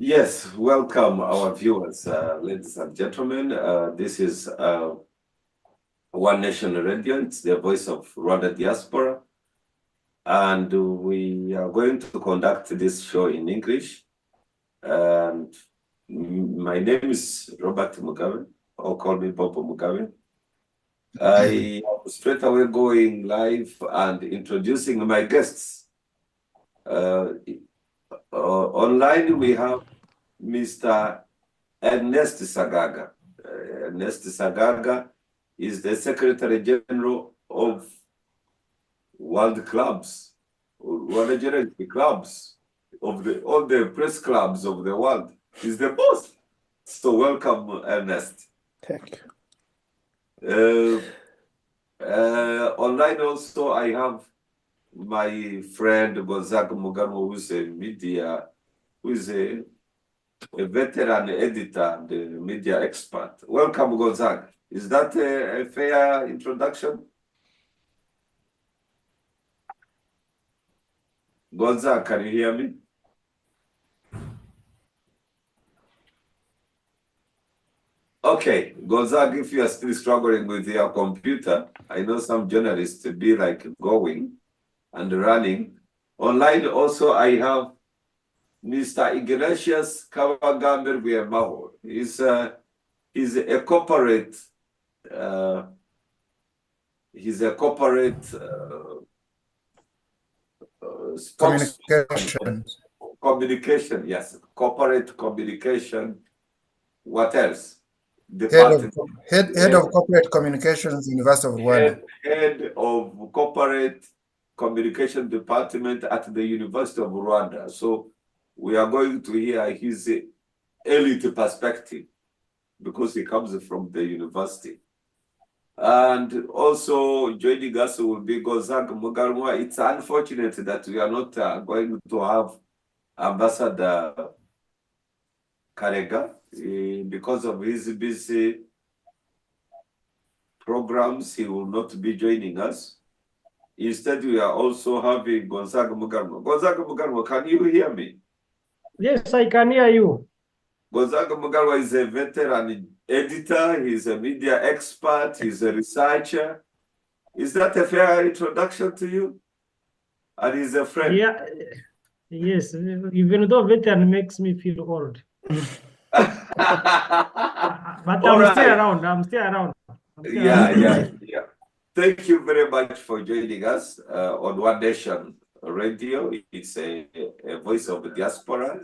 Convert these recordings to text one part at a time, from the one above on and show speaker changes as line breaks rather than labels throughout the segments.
Yes, welcome our viewers, ladies and gentlemen. This is One Nation Radio. It's the voice of Rwanda diaspora. And we are going to conduct this show in English. And my name is Robert Mugabe, or call me Bobo Mugabe. I am straight away going live and introducing my guests. Online, we have Mr. Ernest Sagaga. Ernest Sagaga is the Secretary General of World Clubs, World General Clubs of all the press clubs of the world. He's the boss. So welcome, Ernest.
Thank you.
Online also, I have my friend Gonzaga Mugamo, who's a media, who is a veteran editor and a media expert. Welcome, Gonzaga. Is that a fair introduction? Gonzaga, can you hear me? Okay, Gonzaga, if you are still struggling with your computer, I know some journalists be like going and running. Online also, I have Mr. Ignatius Kawagambe Rwemaho. He's a corporate communication, yes, corporate communication. What else?
Head of corporate communications, University of Rwanda.
Head of corporate communication department at the University of Rwanda. So we are going to hear his elite perspective because he comes from the university. And also joining us will be Gonzaga Mugarwa. It's unfortunate that we are not going to have Ambassador Karega because of his busy programs. He will not be joining us. Instead, we are also having Gonzaga Mugarwa. Gonzaga Mugarwa, can you hear me?
Yes, I can hear you.
Gonzaga Mugarwa is a veteran editor, he's a media expert, he's a researcher. Is that a fair introduction to you? And he's a friend.
Yeah, yes, even though veteran makes me feel old. But I'm still around.
Yeah. Thank you very much for joining us on One Nation Radio. It's a voice of the diaspora.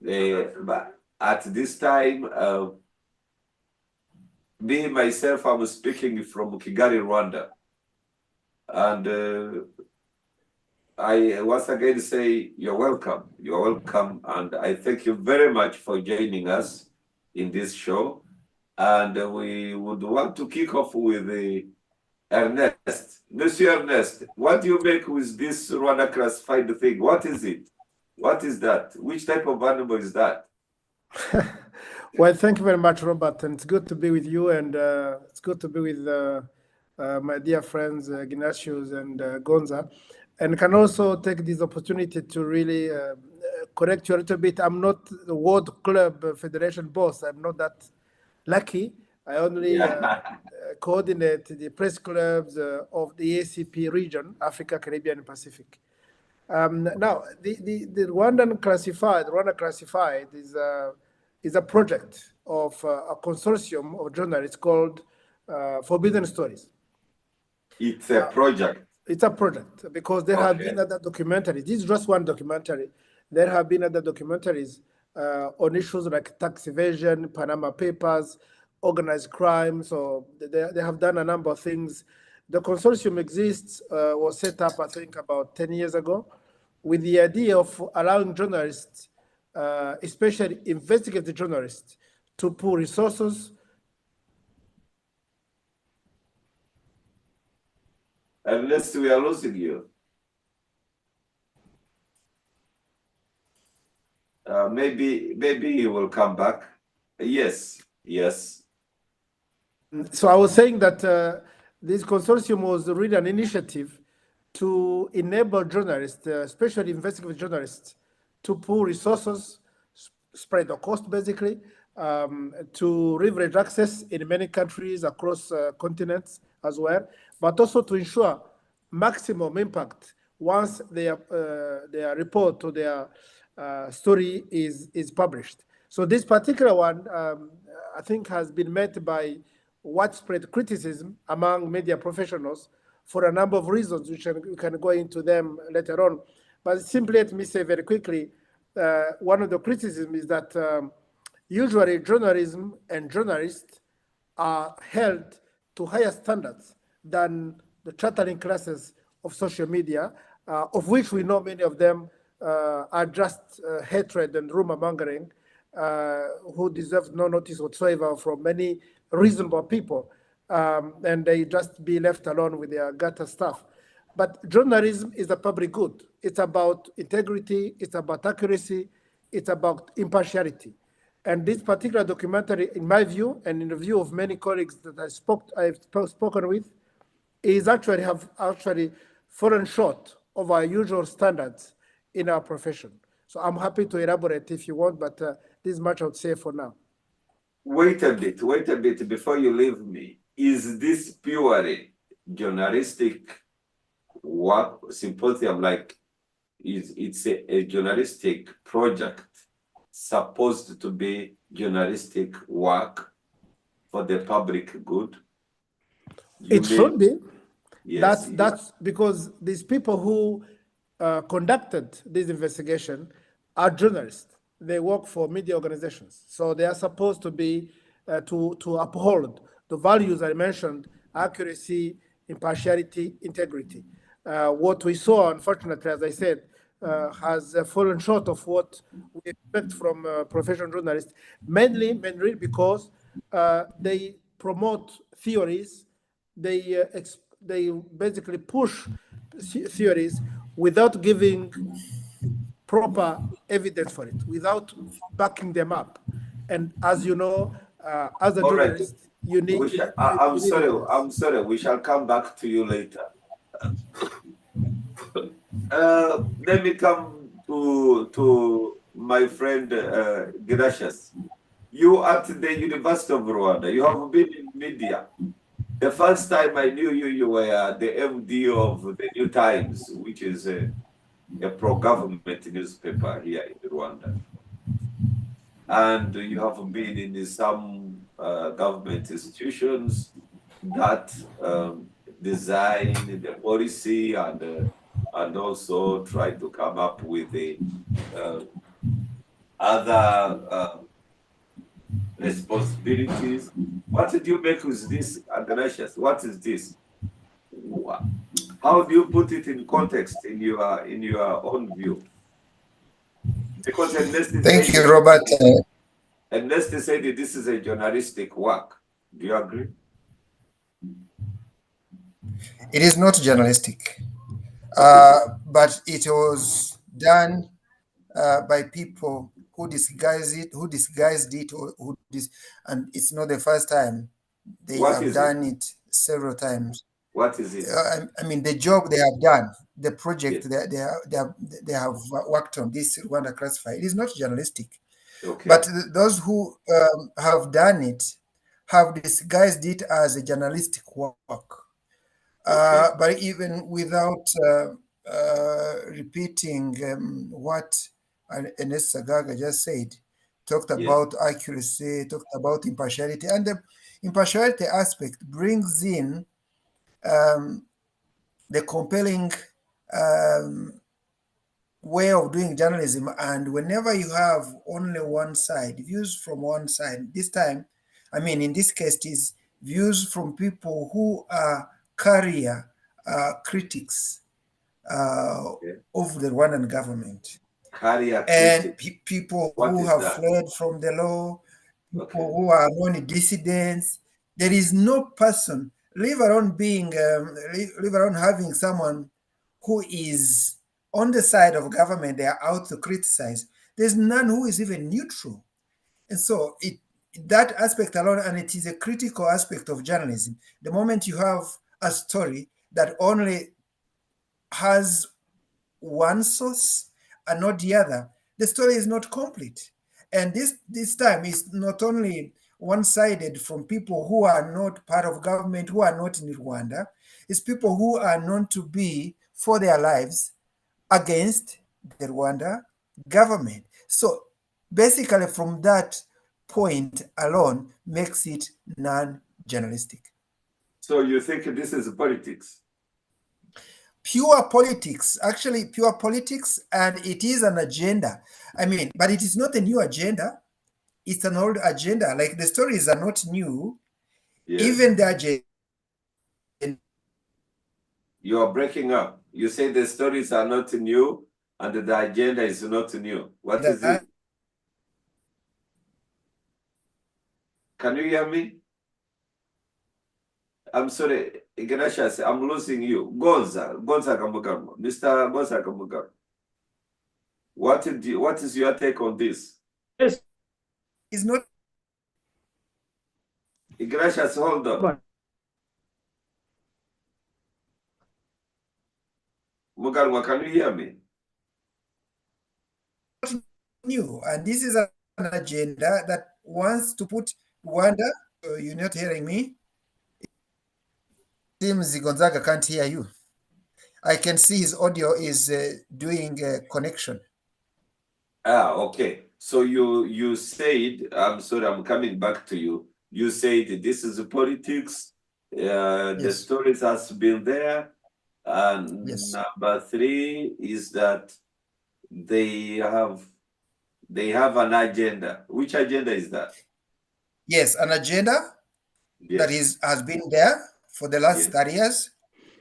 But at this time, me, myself, I'm speaking from Kigali, Rwanda. And I once again say you're welcome. You're welcome. And I thank you very much for joining us in this show. And we would want to kick off with Ernest. Monsieur Ernest, what do you make with this Rwanda classified thing? What is it? What is that? Which type of animal is that?
Well, thank you very much, Robert. And it's good to be with you. And it's good to be with my dear friends, Ignatius and Gonza. And can also take this opportunity to really correct you a little bit. I'm not the World Club Federation boss. I'm not that lucky. I only coordinate the press clubs of the ACP region, Africa, Caribbean, and Pacific. Now, the Rwanda Classified is a project of a consortium of journalists called Forbidden Stories.
It's a project.
It's a project because there have been other documentaries. This is just one documentary. There have been other documentaries on issues like tax evasion, Panama Papers, organized crime. So they have done a number of things. The consortium exists, was set up, I think, about 10 years ago, with the idea of allowing journalists, especially investigative journalists, to pool resources.
Unless we are losing you. Maybe he will come back. Yes.
So I was saying that this consortium was really an initiative to enable journalists, especially investigative journalists, to pool resources, spread the cost basically, to leverage access in many countries across continents as well, but also to ensure maximum impact once their report or their story is published. So this particular one, I think, has been met by widespread criticism among media professionals for a number of reasons, which we can go into them later on. But simply let me say very quickly, one of the criticisms is that usually journalism and journalists are held to higher standards than the chattering classes of social media, of which we know many of them are just hatred and rumor mongering, who deserve no notice whatsoever from many reasonable people, and they just be left alone with their gutter stuff. But journalism is a public good. It's about integrity, it's about accuracy, it's about impartiality. And this particular documentary, in my view, and in the view of many colleagues that I've spoken with, is actually fallen short of our usual standards in our profession. So I'm happy to elaborate if you want, but this much I would say for now.
Wait a bit before you leave me. Is this purely journalistic work, symposium, like it's a journalistic project supposed to be journalistic work for the public good?
It should be.
Yes.
That's because these people who conducted this investigation are journalists. They work for media organizations, so they are supposed to be to uphold the values I mentioned: accuracy, impartiality, integrity. What we saw, unfortunately, as I said, has fallen short of what we expect from professional journalists, mainly because they promote theories, they basically push theories without giving proper evidence for it, without backing them up. And as you know, as a journalist, you need.
I'm sorry. We shall come back to you later. Let me come to my friend Gracious. You at the University of Rwanda, you have been in media. The first time I knew you, you were the MD of the New Times, which is a pro-government newspaper here in Rwanda. And you have been in some government institutions that design the policy and also try to come up with the other responsibilities. What did you make with this, Agnatius? What is this? How do you put it in context in your own view? Because
thank you, Robert.
Unless they say that this is a journalistic work. Do you agree?
It is not journalistic, but it was done by people who disguised it, and it's not the first time. They have done it several times.
What is it?
I mean, the job they have done, the project they have worked on, this Rwanda Classified, it is not journalistic.
Okay.
But those who have done it have disguised it as a journalistic work. But even without repeating what Ernest Sagaga just said, talked about accuracy, talked about impartiality, and the impartiality aspect brings in the compelling way of doing journalism. And whenever you have only one side, views from one side, this time, I mean, in this case, it is views from people who are career critics of the Rwandan government. And people who have fled from the law, people who are known dissidents. There is no person, leave alone having someone who is on the side of government, they are out to criticize. There's none who is even neutral. And so that aspect alone, and it is a critical aspect of journalism. The moment you have a story that only has one source and not the other, the story is not complete. And this time is not only one-sided from people who are not part of government, who are not in Rwanda. It's people who are known to be for their lives against the Rwanda government. So basically from that point alone makes it non-journalistic.
So you think this is politics?
Pure politics, actually pure politics, and it is an agenda. I mean, but it is not a new agenda. It's an old agenda. Like the stories are not new.
Yes.
Even the agenda.
You are breaking up. You say the stories are not new and the agenda is not new. What is it? Can you hear me? I'm sorry, Ignatius, I'm losing you. Gonza Kamugamo, Mr. Gonza Kamugamo. What is your take on this?
Yes.
It's not.
Ignatius, hold on. Mugarwa, can you hear me?
New, and this is an agenda that wants to put Rwanda. You're not hearing me? Seems Gonzaga can't hear you. I can see his audio is doing connection.
Okay. So you said, I'm sorry, I'm coming back to you. You said this is politics.
Yes.
The stories has been there. And
Yes.
number 3 is that they have an agenda. Which agenda is that?
Yes, an agenda that has been there for the last 30 years.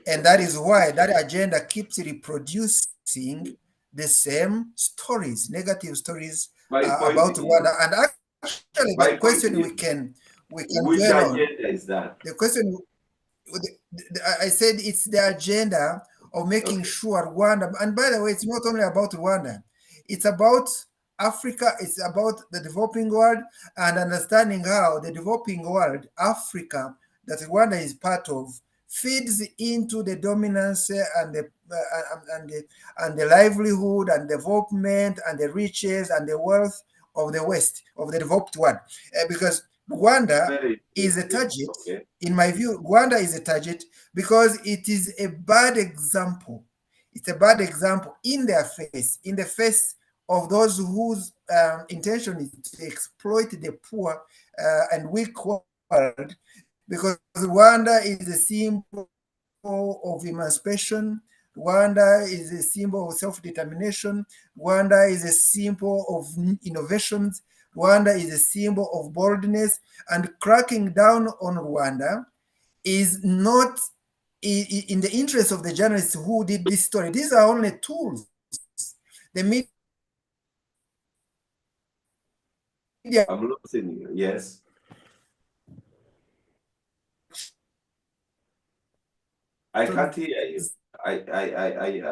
And that is why that agenda keeps reproducing the same stories, negative stories about Rwanda. And actually, the question we can
which
dwell on,
agenda is that?
the question, I said it's the agenda of making sure Rwanda, and by the way, it's not only about Rwanda, it's about Africa, it's about the developing world, and understanding how the developing world, Africa, that Rwanda is part of, feeds into the dominance and the livelihood and development and the riches and the wealth of the West, of the developed world. Because Rwanda is a target, in my view, Rwanda is a target because it is a bad example. It's a bad example in their face, in the face of those whose intention is to exploit the poor and weak world, because Rwanda is a symbol of emancipation. Rwanda is a symbol of self-determination. Rwanda is a symbol of innovations. Rwanda is a symbol of boldness, and cracking down on Rwanda is not in the interest of the journalists who did this story. These are only tools. The media.
I'm losing you. Yes. I can't hear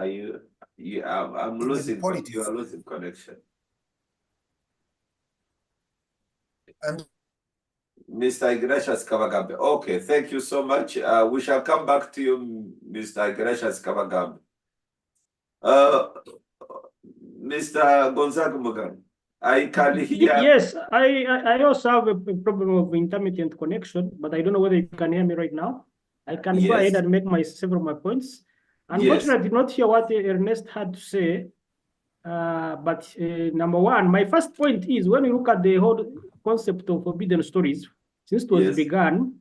you. I'm losing, but you are losing connection.
And
Mr. Ignatius Kavagambe. Okay, thank you so much. We shall come back to you, Mr. Ignatius Kavagambe. Mr. Gonzaga Mugan, I can hear.
Yes, I also have a problem of intermittent connection, but I don't know whether you can hear me right now. I can go ahead and make several of my points. Unfortunately, I did not hear what Ernest had to say. But number one, my first point is when you look at the whole concept of forbidden stories, since it was begun,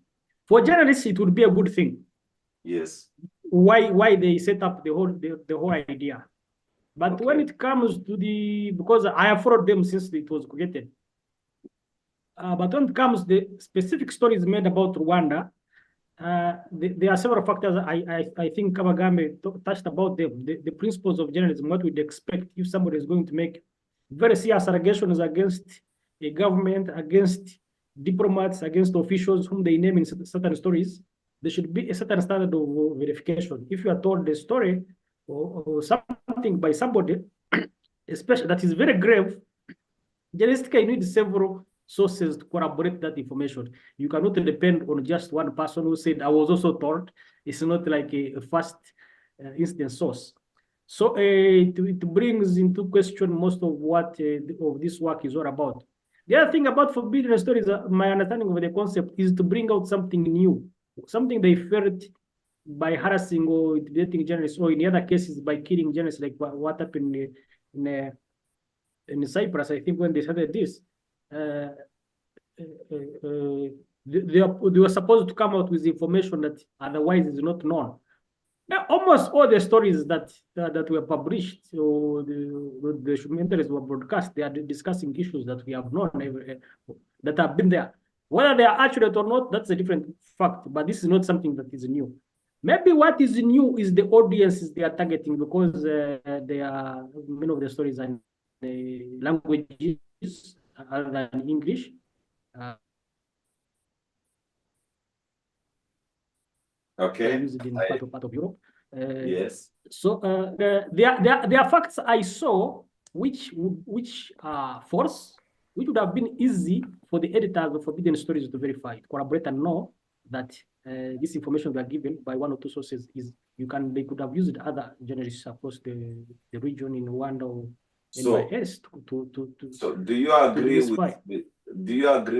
for journalists, it would be a good thing.
Yes.
Why they set up the whole idea. But when it comes to because I have followed them since it was created. But when it comes to the specific stories made about Rwanda, there are several factors I think Kavagambe touched about them. The principles of journalism, what we'd expect if somebody is going to make very serious allegations against a government, against diplomats, against officials whom they name in certain stories. There should be a certain standard of verification. If you are told the story or something by somebody, especially that is very grave, journalistically you need several sources to corroborate that information. You cannot depend on just one person who said, I was also told. It's not like a first instance source. So it brings into question most of what of this work is all about. The other thing about forbidden stories, my understanding of the concept is to bring out something new, something they felt by harassing or intimidating journalists, or in the other cases by killing journalists, like what happened in Cyprus. I think when they started this, they were supposed to come out with information that otherwise is not known. Now, almost all the stories that were published or the documentaries were broadcast, they are discussing issues that we have known, that have been there. Whether they are accurate or not, that's a different fact, but this is not something that is new. Maybe what is new is the audiences they are targeting, because they are, many of the stories are in the languages other than English.
Okay.
Used in part of Europe.
Yes.
So there are facts I saw which are false, which would have been easy for the editors of Forbidden Stories to verify, corroborate, and know that this information they are given by one or two sources is they could have used other journalists across the region in Rwanda or anywhere else
So do you agree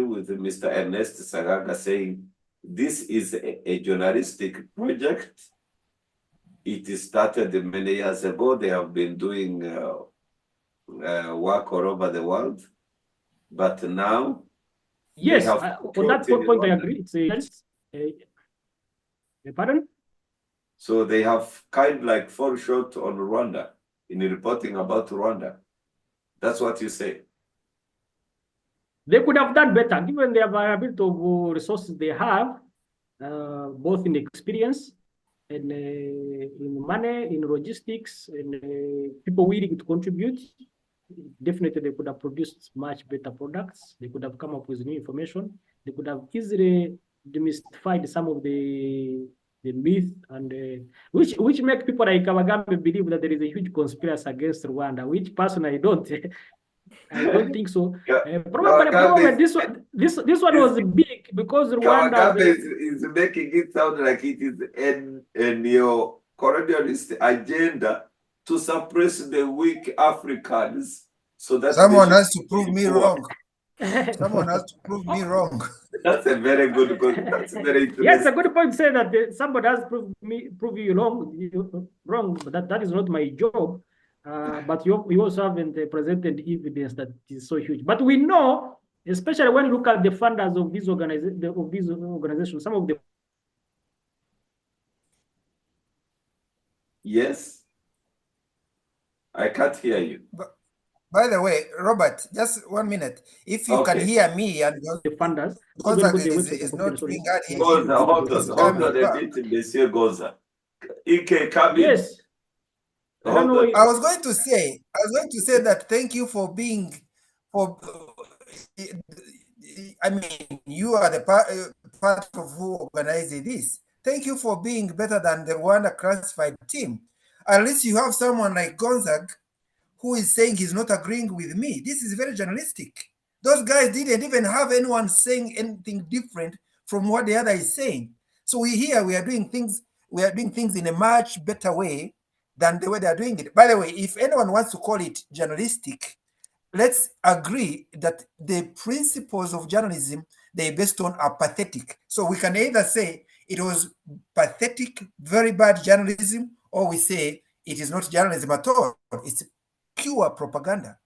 with Mr. Ernest Sagaga saying this is a journalistic project? It started many years ago. They have been doing work all over the world, but now
yes, on that point I agree. It's pardon?
So they have kind of like fall short on Rwanda in reporting about Rwanda. That's what you say.
They could have done better, given the availability of resources they have, both in experience and in money, in logistics, and people willing to contribute. Definitely, they could have produced much better products. They could have come up with new information. They could have easily demystified some of the myth, and which make people like Kawagame believe that there is a huge conspiracy against Rwanda, which personally I don't. I don't think so. Probably this one was big because Rwanda
is making it sound like it is a neo-colonialist agenda to suppress the weak Africans, so that
someone has to prove me wrong. Someone has to prove me wrong.
That's a very good point. That's very interesting.
Yes, a good point to say that somebody has prove you wrong, but that is not my job. But you also haven't presented evidence that is so huge. But we know, especially when you look at the funders of these organizations, some of the
Yes, I can't hear you.
By the way, Robert, just 1 minute. If you can hear me and
the funders,
Gonza is not doing that.
Hold on a bit, Monsieur Gonza. Ike, come in.
Yes.
I was going to say that thank you for being, I mean, you are the part of who organized this. Thank you for being better than the Rwanda classified team. At least you have someone like Gonzag who is saying he's not agreeing with me. This is very journalistic. Those guys didn't even have anyone saying anything different from what the other is saying. So we are doing things in a much better way than the way they are doing it. By the way, if anyone wants to call it journalistic, let's agree that the principles of journalism they based on are pathetic. So we can either say it was pathetic, very bad journalism, or we say it is not journalism at all. It's pure propaganda.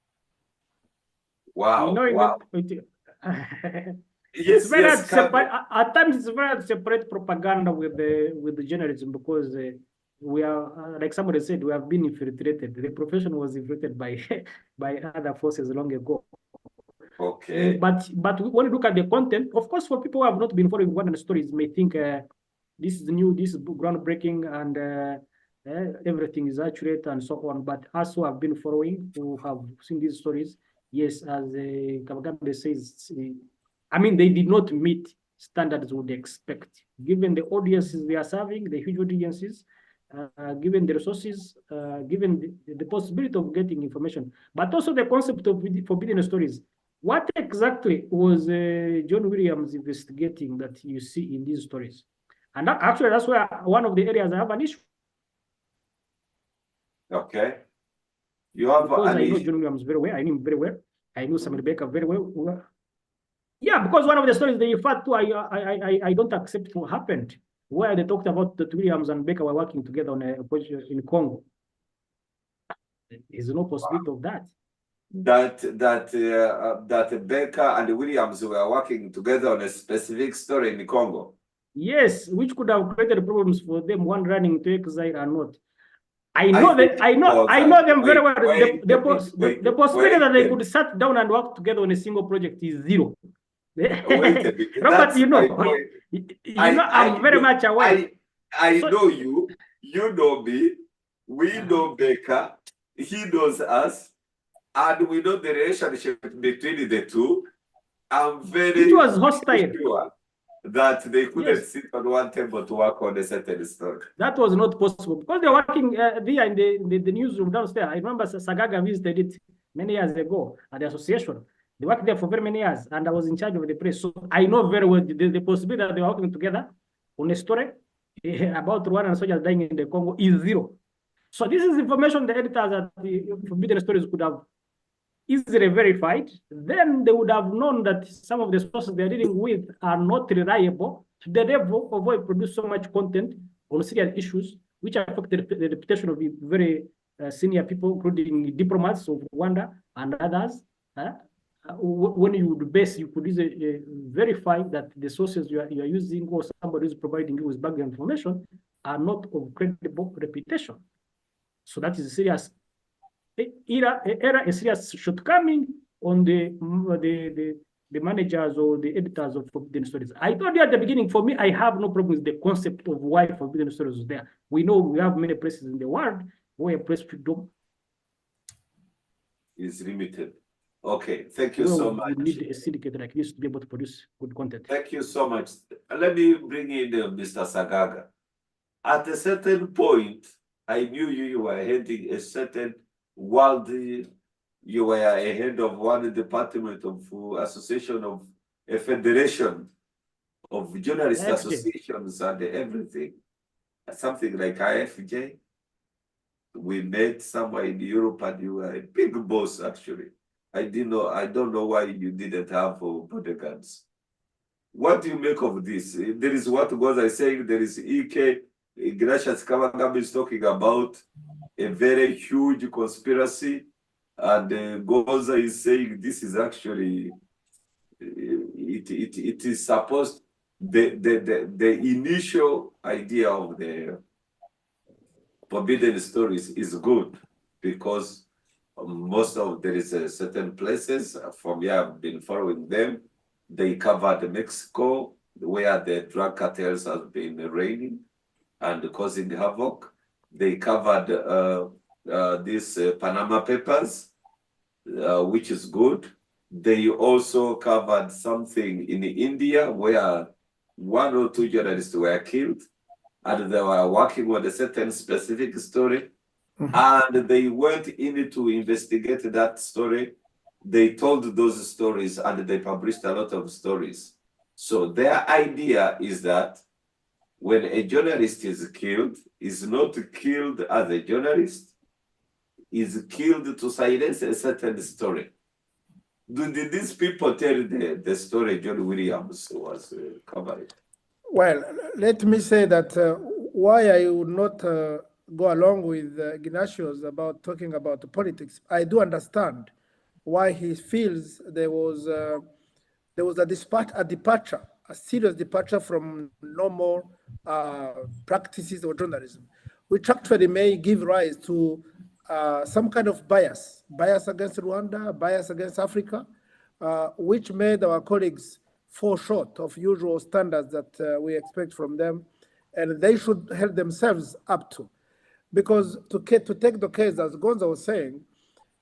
Wow.
It's very hard to separate, at times it's very hard to separate propaganda with the journalism, because we are, like somebody said, we have been infiltrated. The profession was infiltrated by other forces long ago.
Okay.
But when you look at the content, of course, for people who have not been following Rwandan stories, may think this is new, this is groundbreaking, and everything is accurate and so on. But us who have been following, who have seen these stories, yes, as Kabagame says, I mean, they did not meet standards would expect, given the audiences they are serving, the huge audiences, given the resources, given the possibility of getting information, but also the concept of forbidden stories. What exactly was John Williams investigating that you see in these stories? And actually, that's where one of the areas I have an issue.
Okay. You have
because
an
I know
issue.
John Williams very well. I knew him very well. I knew Samuel Baker very well. Yeah, because one of the stories they referred to, I don't accept what happened, where they talked about that Williams and Baker were working together on a project in Congo. There's no possibility of that.
That Baker and Williams were working together on a specific story in Congo.
Yes, which could have created problems for them, one running to exile or not. I know them very well. The possibility that they could sit down and work together on a single project is zero. Robert, I'm very much aware.
I know you know me, we know Baker, he knows us, and we know the relationship between the two. I'm very sure that they couldn't sit on one table to work on a certain story.
That was not possible because they're working there in the newsroom downstairs. I remember Sagaga visited it many years ago at the association. They worked there for very many years, and I was in charge of the press. So I know very well the possibility that they were working together on a story about Rwandan soldiers dying in the Congo is zero. So this is information the editors at the Forbidden Stories could have easily verified. Then they would have known that some of the sources they're dealing with are not reliable to the level of why produce so much content on serious issues, which affected the reputation of very senior people, including diplomats of Rwanda and others. When you would base, you could easily verify that the sources you are using or somebody is providing you with background information are not of credible reputation. So that is a serious error, a serious shortcoming on the managers or the editors of Forbidden Stories. I told you at the beginning, for me, I have no problem with the concept of why Forbidden Stories is there. We know we have many places in the world where press freedom
is limited. Okay, thank you so much.
We need a syndicate like this to be able to produce good content.
Thank you so much. Let me bring in Mr. Sagaga. At a certain point, I knew you were heading a certain world. You were a head of one department of association of a federation of journalist associations and everything. Something like IFJ. We met somewhere in Europe and you were a big boss actually. I don't know why you didn't have bodyguards. What do you make of this? There is what Goza is saying, there is EK, Ignatius Kawagami is talking about a very huge conspiracy, and Goza is saying this is actually, it is supposed, the initial idea of the Forbidden Stories is good because there is certain places from here I've been following them. They covered Mexico, where the drug cartels have been reigning and causing havoc. They covered these Panama Papers, which is good. They also covered something in India where 1 or 2 journalists were killed, and they were working on a certain specific story. And they went in to investigate that story. They told those stories and they published a lot of stories. So their idea is that when a journalist is killed, is not killed as a journalist, is killed to silence a certain story. Did these people tell the story John Williams was covering?
Well, let me say that why I would not go along with Ignatius about talking about politics. I do understand why he feels there was a departure, a serious departure from normal practices of journalism, which actually may give rise to some kind of bias against Rwanda, bias against Africa, which made our colleagues fall short of usual standards that we expect from them, and they should help themselves up to. Because to take the case, as Gonza was saying,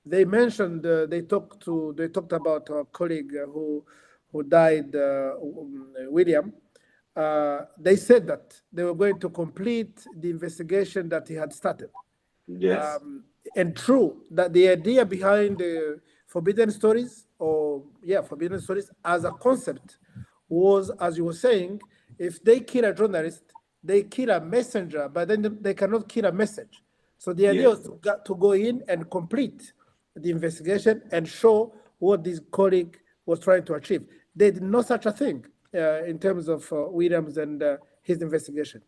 they mentioned they talked about our colleague who died, William. They said that they were going to complete the investigation that he had started.
Yes.
And true that the idea behind the Forbidden Stories, Forbidden Stories as a concept was, as you were saying, if they kill a journalist, they kill a messenger, but then they cannot kill a message. So the idea was to go in and complete the investigation and show what this colleague was trying to achieve. They did no such a thing in terms of Williams and his investigation.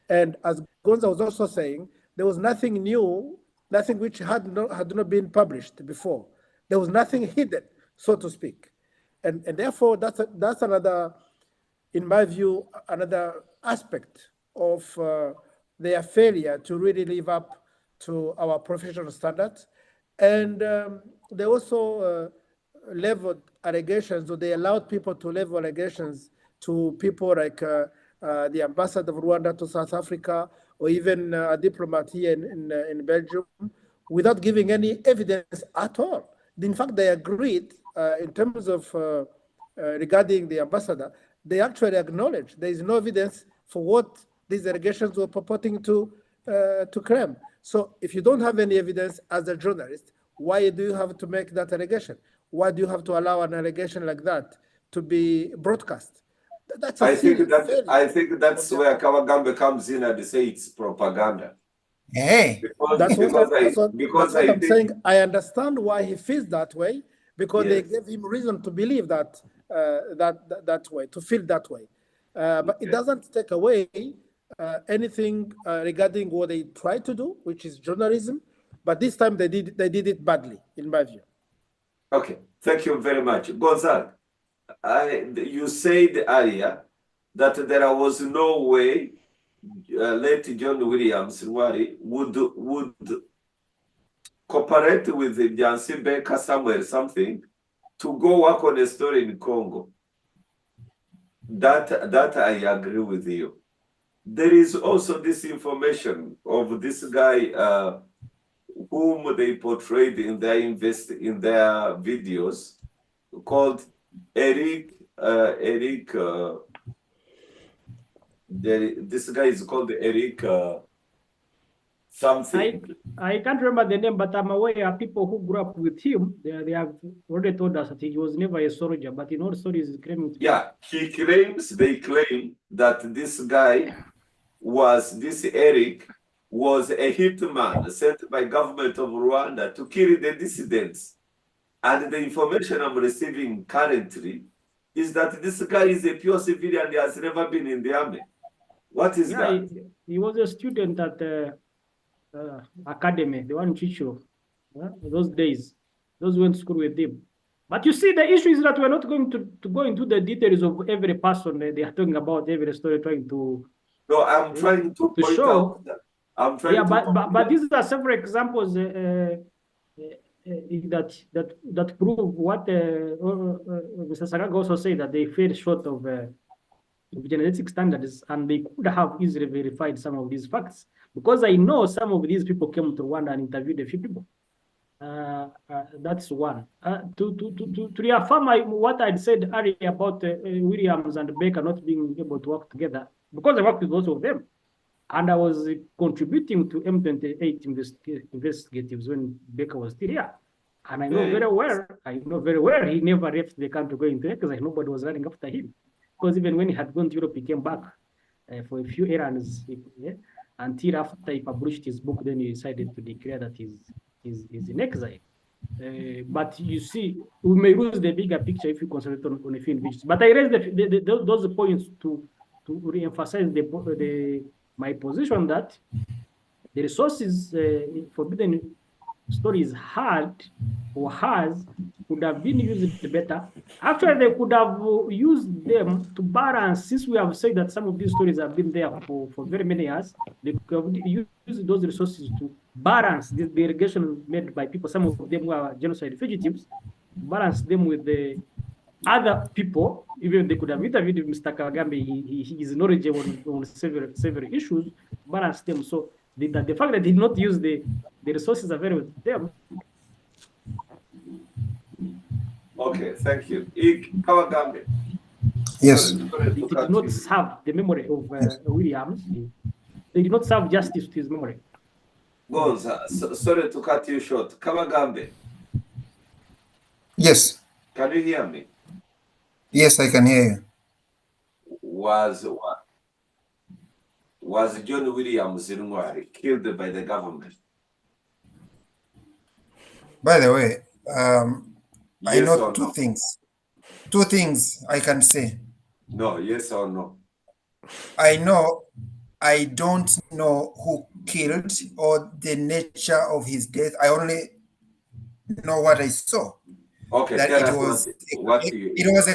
And as Gonza was also saying, there was nothing new, nothing which had not been published before. There was nothing hidden, so to speak. And therefore, that's another, in my view, another aspect of their failure to really live up to our professional standards. And they also leveled allegations, or they allowed people to level allegations to people like the ambassador of Rwanda to South Africa, or even a diplomat here in Belgium, without giving any evidence at all. In fact, they agreed in terms of regarding the ambassador, they actually acknowledged there is no evidence for what these allegations were purporting to claim. So if you don't have any evidence as a journalist, why do you have to make that allegation? Why do you have to allow an allegation like that to be broadcast? That's
I think that's where Kawagambe comes in and say it's propaganda.
Hey,
that's what I'm saying. I understand why he feels that way, because they gave him reason to believe that that way, to feel that way. But it doesn't take away anything regarding what they tried to do, which is journalism. But this time they did it badly, in my view.
Okay, thank you very much, Gonzalo. You said earlier that there was no way late John Williams Nwari would cooperate with Jansi Baker somewhere, something, to go work on a story in Congo. That I agree with you. There is also this information of this guy whom they portrayed in their videos, called Eric. This guy is called Eric something.
I can't remember the name, but I'm aware of people who grew up with him. They have already told us that he was never a soldier, but in all stories he's claiming to be.
Yeah, they claim that this guy Eric was a hitman sent by government of Rwanda to kill the dissidents. And the information I'm receiving currently is that this guy is a pure civilian. He has never been in the army. What is that?
He was a student at the academy, the one in Chicho. Those days, those went to school with him. But you see, the issue is that we're not going to go into the details of every person they are talking about, every story, trying to.
No, I'm trying to point
show.
Out I'm trying
but these are several examples that prove what Mr. Sagaga also said, that they fell short of genetic standards, and they could have easily verified some of these facts, because I know some of these people came to Rwanda and interviewed a few people. That's one. To reaffirm what I'd said earlier about Williams and Baker not being able to work together, because I worked with both of them, and I was contributing to M28 investigatives when Baker was still here. And I know very well, he never left the country going to exile. Nobody was running after him. Because even when he had gone to Europe, he came back for a few errands until after he published his book. Then he decided to declare that he's in exile. But you see, we may lose the bigger picture if you concentrate on a few individuals. But I raised those points to re-emphasize my position that the resources Forbidden Stories could have been used better. Actually, they could have used them to balance, since we have said that some of these stories have been there for very many years, they could have used those resources to balance the allegations made by people, some of them were genocide fugitives, balance them with the other people. Even they could have interviewed Mr. Kagambe, he is knowledgeable on several issues, balance them. So the fact that they did not use the resources available to them.
Okay, thank you. Kawagambe.
Yes.
They did not serve the memory of Williams. They did not serve justice to his memory.
Gonza, sorry to cut you short. Kawagambe.
Yes.
Can you hear me?
Yes, I can hear you.
Was John Williams Nwari killed by the government?
By the way, I
Yes
know
or
two
no?
things. Two things I can say.
No, yes or no?
I don't know who killed or the nature of his death. I only know what I saw.
Okay,
That
tell
it
us
was
what
it was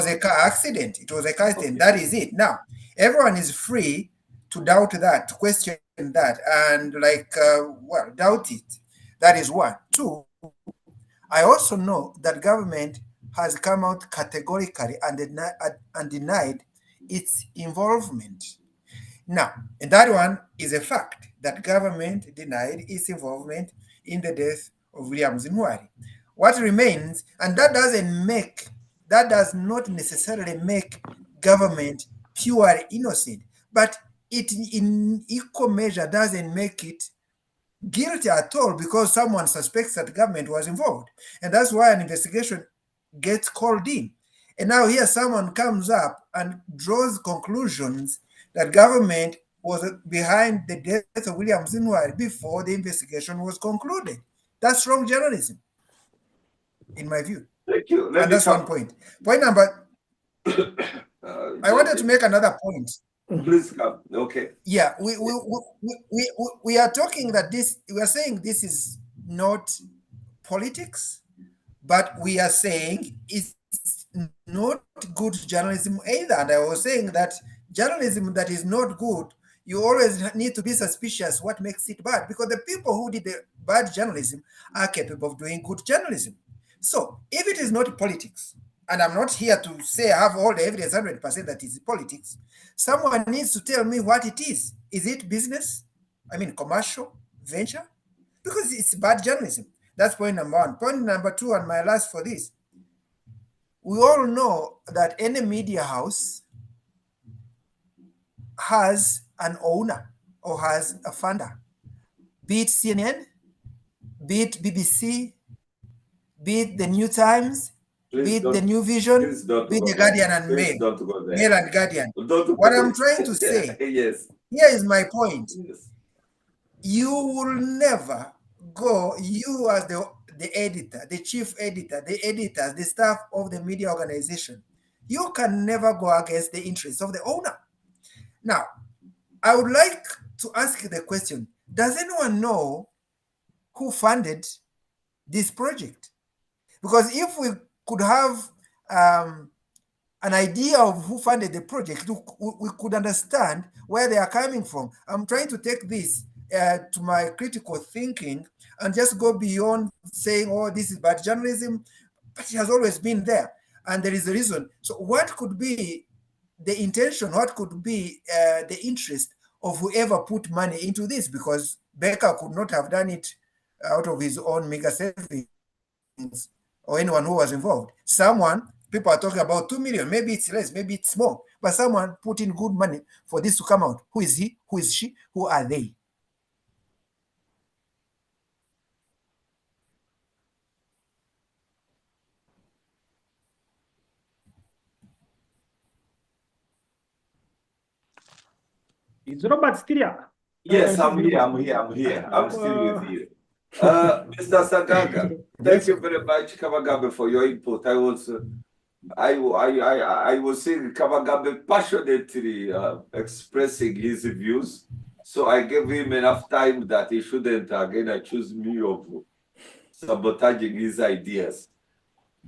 a car accident. It was a car accident.
Okay.
That is it. Now everyone is free to doubt that, to question that, and well, doubt it. That is one. Two, I also know that government has come out categorically and denied its involvement. Now, and that one is a fact that government denied its involvement in the death of William Zinwari. What remains, and that does not necessarily make government pure innocent, but it in equal measure doesn't make it guilty at all because someone suspects that government was involved. And that's why an investigation gets called in. And now here someone comes up and draws conclusions that government was behind the death of William Zinwari before the investigation was concluded. That's wrong journalism, in my view.
Thank you. Let
And
me
that's one
come.
point. Point number, I wanted to make another point.
Please come. Okay.
Yeah, we are talking that we are saying this is not politics, but we are saying it's not good journalism either. And I was saying that journalism that is not good, you always need to be suspicious what makes it bad, because the people who did the bad journalism are capable of doing good journalism. So if it is not politics, and I'm not here to say I have all the evidence 100% that it's politics, someone needs to tell me what it is. Is it business? I mean, commercial venture? Because it's bad journalism. That's point number one. Point number two, and my last for this. We all know that any media house has an owner or has a funder, be it CNN, be it BBC, be it the New Times, be it the New Vision, be it the Guardian and Mail.
Don't go there.
Mail and Guardian.
Don't
What I'm trying to say,
yes.
here is my point.
Yes.
You will never go, you as the editor, the chief editor, the editors, the staff of the media organization, you can never go against the interests of the owner. Now, I would like to ask the question, does anyone know who funded this project? Because if we could have an idea of who funded the project, we could understand where they are coming from. I'm trying to take this to my critical thinking and just go beyond saying, oh, this is bad journalism, but it has always been there. And there is a reason. So what could be the intention? What could be the interest of whoever put money into this? Because Becker could not have done it out of his own meager savings, or anyone who was involved. People are talking about 2 million, maybe it's less, maybe it's more, but someone put in good money for this to come out. Who is he? Who is she? Who are they?
Is Robert still here?
Yes, I'm here. I'm still with you. Mr. Sagaga, thank you very much, Kawagabe, for your input. I was seeing Kawagabe passionately expressing his views, so I gave him enough time that he shouldn't again accuse me of sabotaging his ideas.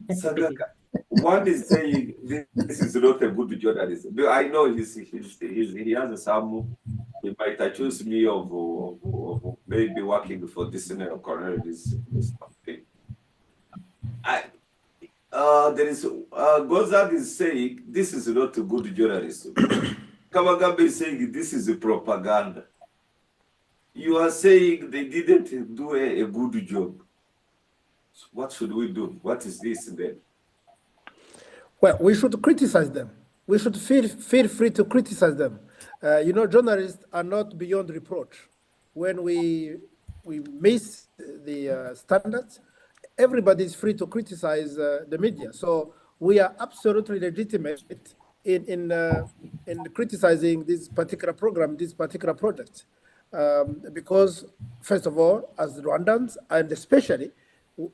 Sagaga, one is saying this is not a good journalism. I know he has some. He might accuse me of maybe working for this colonialism or something. There is Gozag is saying this is not a good journalism. Kawagabe is saying this is a propaganda. You are saying they didn't do a good job. So what should we do? What is this then?
Well, we should criticize them. We should feel free to criticize them. Journalists are not beyond reproach. When we miss the standards, everybody is free to criticize the media. So we are absolutely legitimate in criticizing this particular program, this particular project, because first of all, as Rwandans, and especially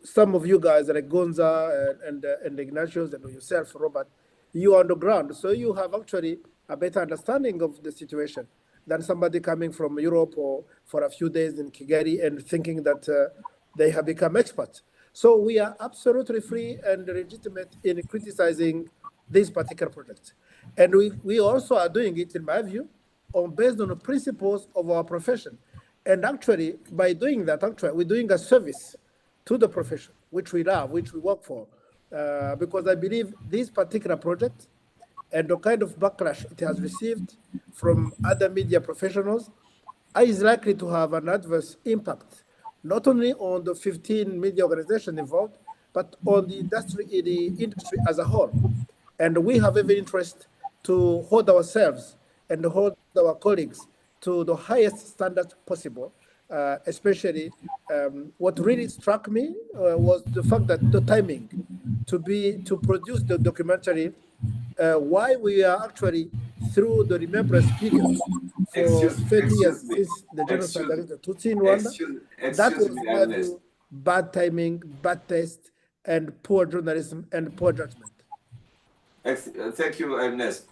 some of you guys like Gonza and Ignatius and yourself, Robert, you are on the ground, so you have actually a better understanding of the situation than somebody coming from Europe or for a few days in Kigali and thinking that they have become experts. So we are absolutely free and legitimate in criticizing these particular projects. And we also are doing it, in my view, based on the principles of our profession. And actually, by doing that, actually, we're doing a service to the profession, which we love, which we work for, because I believe this particular project and the kind of backlash it has received from other media professionals is likely to have an adverse impact, not only on the 15 media organizations involved, but on the industry as a whole. And we have every interest to hold ourselves and hold our colleagues to the highest standards possible. Especially, what really struck me was the fact that the timing to produce the documentary why we are actually through the remembrance period for 30 years
Excuse me,
since the genocide
excuse,
against the Tutsi in Rwanda. That
excuse
was,
me,
in my
Ernest.
view, bad timing, bad taste, and poor journalism and poor judgment.
Thank you, Ernest.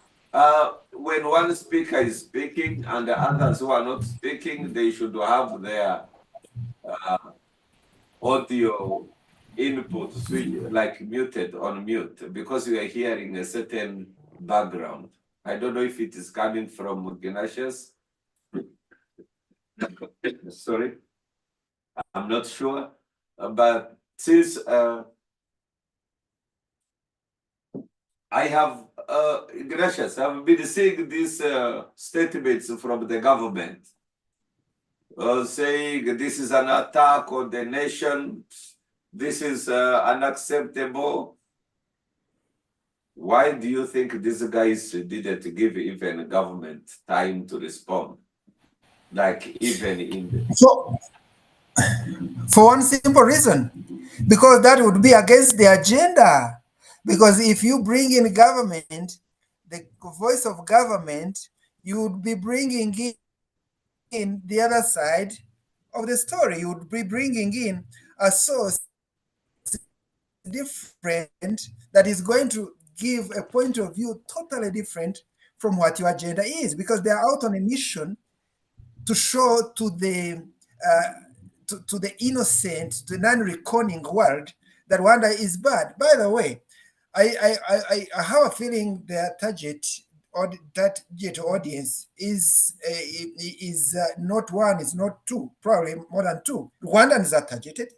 When one speaker is speaking and the others who are not speaking, they should have their audio input switch, like muted on mute, because we are hearing a certain background. I don't know if it is coming from Ignatius. Sorry, I'm not sure. But since I have, Ignatius, I've been seeing these statements from the government saying this is an attack on the nation, this is unacceptable. Why do you think these guys didn't give even government time to respond? Like even in the...
So, for one simple reason, because that would be against the agenda. Because if you bring in government, the voice of government, you would be bringing in the other side of the story. You would be bringing in a source different that is going to give a point of view totally different from what your agenda is, because they are out on a mission to show to the to the innocent, to the non-reckoning world that Rwanda is bad. By the way, I have a feeling their target audience is not one, is not two, probably more than two. Rwandans are targeted,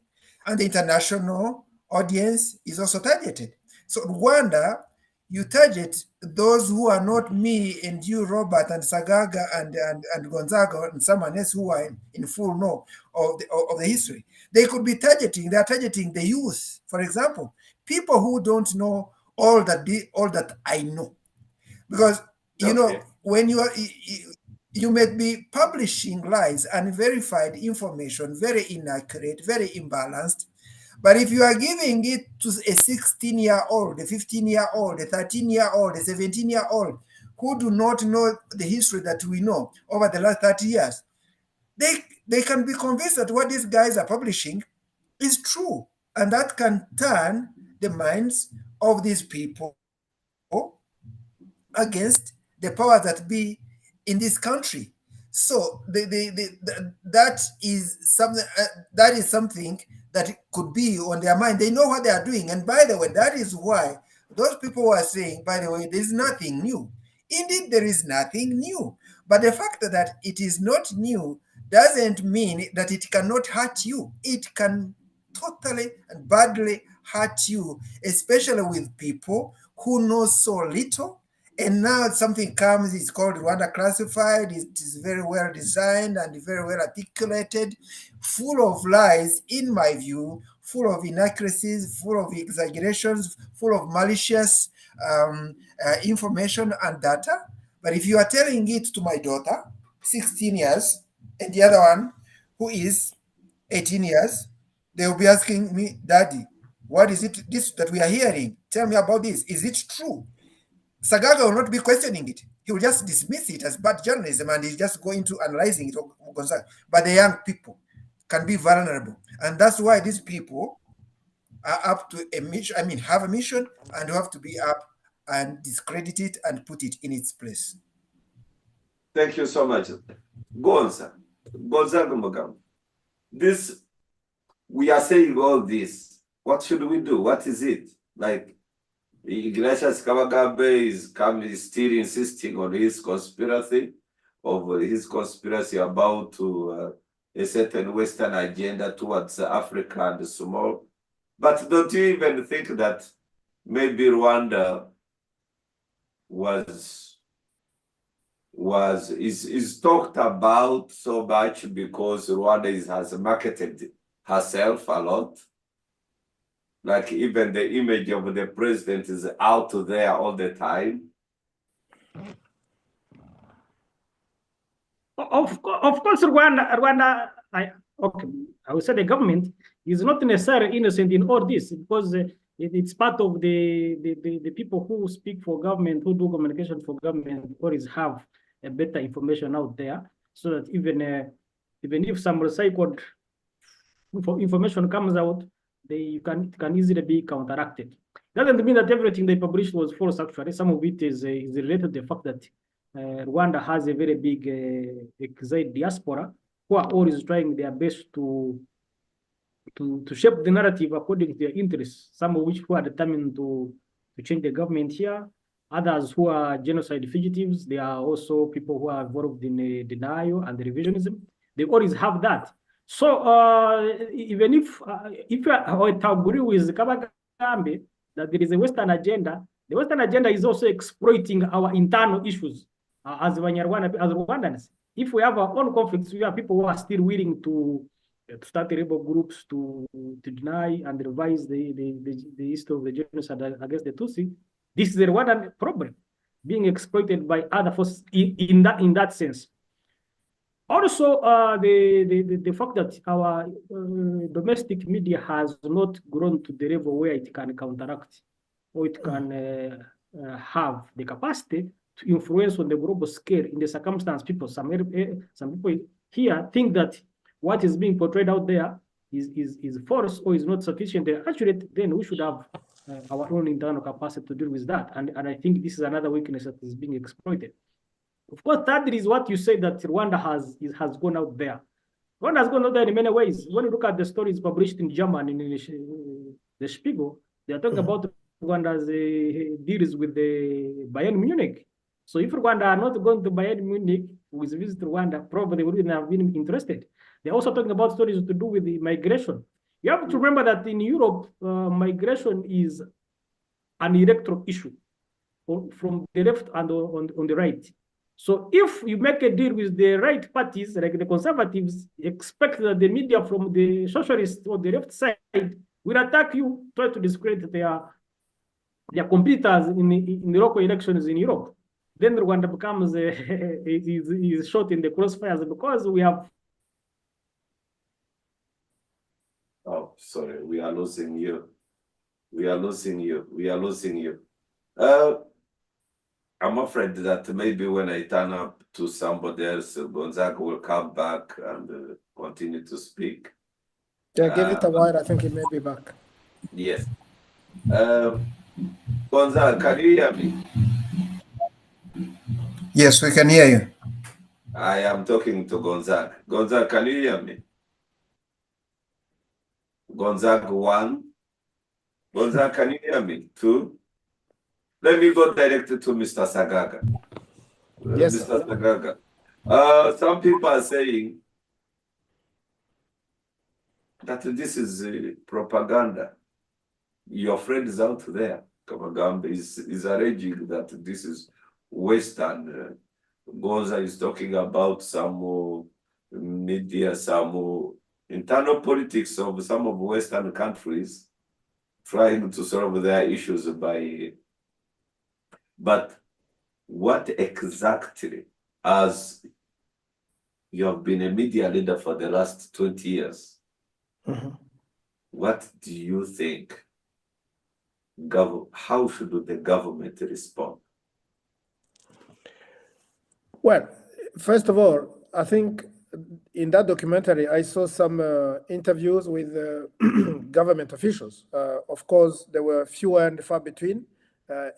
and the international audience is also targeted. So Rwanda, you target those who are not me and you, Robert and Sagaga and Gonzaga and someone else who are in full know of the history. They could be targeting, they are targeting the youth, for example, people who don't know all that I know. Because, you know, when you may be publishing lies, unverified information, very inaccurate, very imbalanced. But if you are giving it to a 16-year-old, a 15-year-old, a 13-year-old, a 17-year-old, who do not know the history that we know over the last 30 years, they can be convinced that what these guys are publishing is true. And that can turn the minds of these people against the powers that be in this country. So that is something that could be on their mind. They know what they are doing. And by the way, that is why those people who are saying, by the way, there's nothing new. Indeed, there is nothing new. But the fact that it is not new doesn't mean that it cannot hurt you. It can totally and badly hurt you, especially with people who know so little. And now something comes, it's called Rwanda Classified. It is very well designed and very well articulated, full of lies, in my view, full of inaccuracies, full of exaggerations, full of malicious information and data. But if you are telling it to my daughter, 16 years, and the other one who is 18 years, they will be asking me, Daddy, what is it this that we are hearing? Tell me about this. Is it true? Sagaga will not be questioning it. He will just dismiss it as bad journalism and he's just going to analyzing it. But the young people can be vulnerable. And that's why these people are up to a mission, I mean, have a mission, and you have to be up and discredit it and put it in its place.
Thank you so much. Gonzaga Mugabe. This, we are saying all this. What should we do? What is it? Like, Ignatius Kabagabe is still insisting on his conspiracy about a certain Western agenda towards Africa and small. But don't you even think that maybe Rwanda is talked about so much because Rwanda has marketed herself a lot? Like even the image of the president is out there all the time.
Of course, Rwanda, I would say the government is not necessarily innocent in all this, because it's part of the people who speak for government, who do communication for government, always have a better information out there, so that even if some recycled information comes out, it can easily be counteracted. Doesn't mean that everything they published was false. Actually, some of it is related to the fact that Rwanda has a very big exiled diaspora who are always trying their best to shape the narrative according to their interests. Some of which who are determined to change the government here. Others who are genocide fugitives. There are also people who are involved in denial and revisionism. They always have that. So even if I agree with Kabagambe that there is a Western agenda, the Western agenda is also exploiting our internal issues as Rwandans. If we have our own conflicts, we have people who are still willing to start rebel groups to deny and revise the history of the genocide against the Tutsi. This is the Rwandan problem being exploited by other forces in that sense. Also, the fact that our domestic media has not grown to the level where it can counteract or it can have the capacity to influence on the global scale in the circumstance. Some people here think that what is being portrayed out there is false or is not sufficient. Actually, then we should have our own internal capacity to deal with that. And I think this is another weakness that is being exploited. Of course, that is what you say, that Rwanda has gone out there. Rwanda has gone out there in many ways. When you look at the stories published in German, in the Spiegel, they are talking about Rwanda's deals with the Bayern Munich. So if Rwanda are not going to Bayern Munich, who is visit Rwanda, probably they wouldn't have been interested. They're also talking about stories to do with the migration. You have to remember that in Europe, migration is an electoral issue from the left and on the right. So if you make a deal with the right parties, like the conservatives, expect that the media from the socialists or the left side will attack you, try to discredit their competitors in the local elections in Europe. Then Rwanda becomes is shot in the crossfires because we have.
Oh, sorry, we are losing you. We are losing you. I'm afraid that maybe when I turn up to somebody else, Gonzaga will come back and continue to speak.
Yeah, give it a while. I think he may be back.
Yes. Gonzaga, can you hear me?
Yes, we can hear you.
I am talking to Gonzaga. Gonzaga, can you hear me? Gonzaga 1. Gonzaga, can you hear me? 2. Let me go directly to Mr. Sagaga.
Yes,
Mr. Sagaga. Some people are saying that this is propaganda. Your friend is out there. Kabagamba is alleging that this is Western. Goza is talking about some media, some internal politics of some of Western countries trying to solve their issues by. But what exactly, as you have been a media leader for the last 20 years, what do you think? How should the government respond?
Well, first of all, I think in that documentary, I saw some interviews with government officials. Of course, there were fewer and far between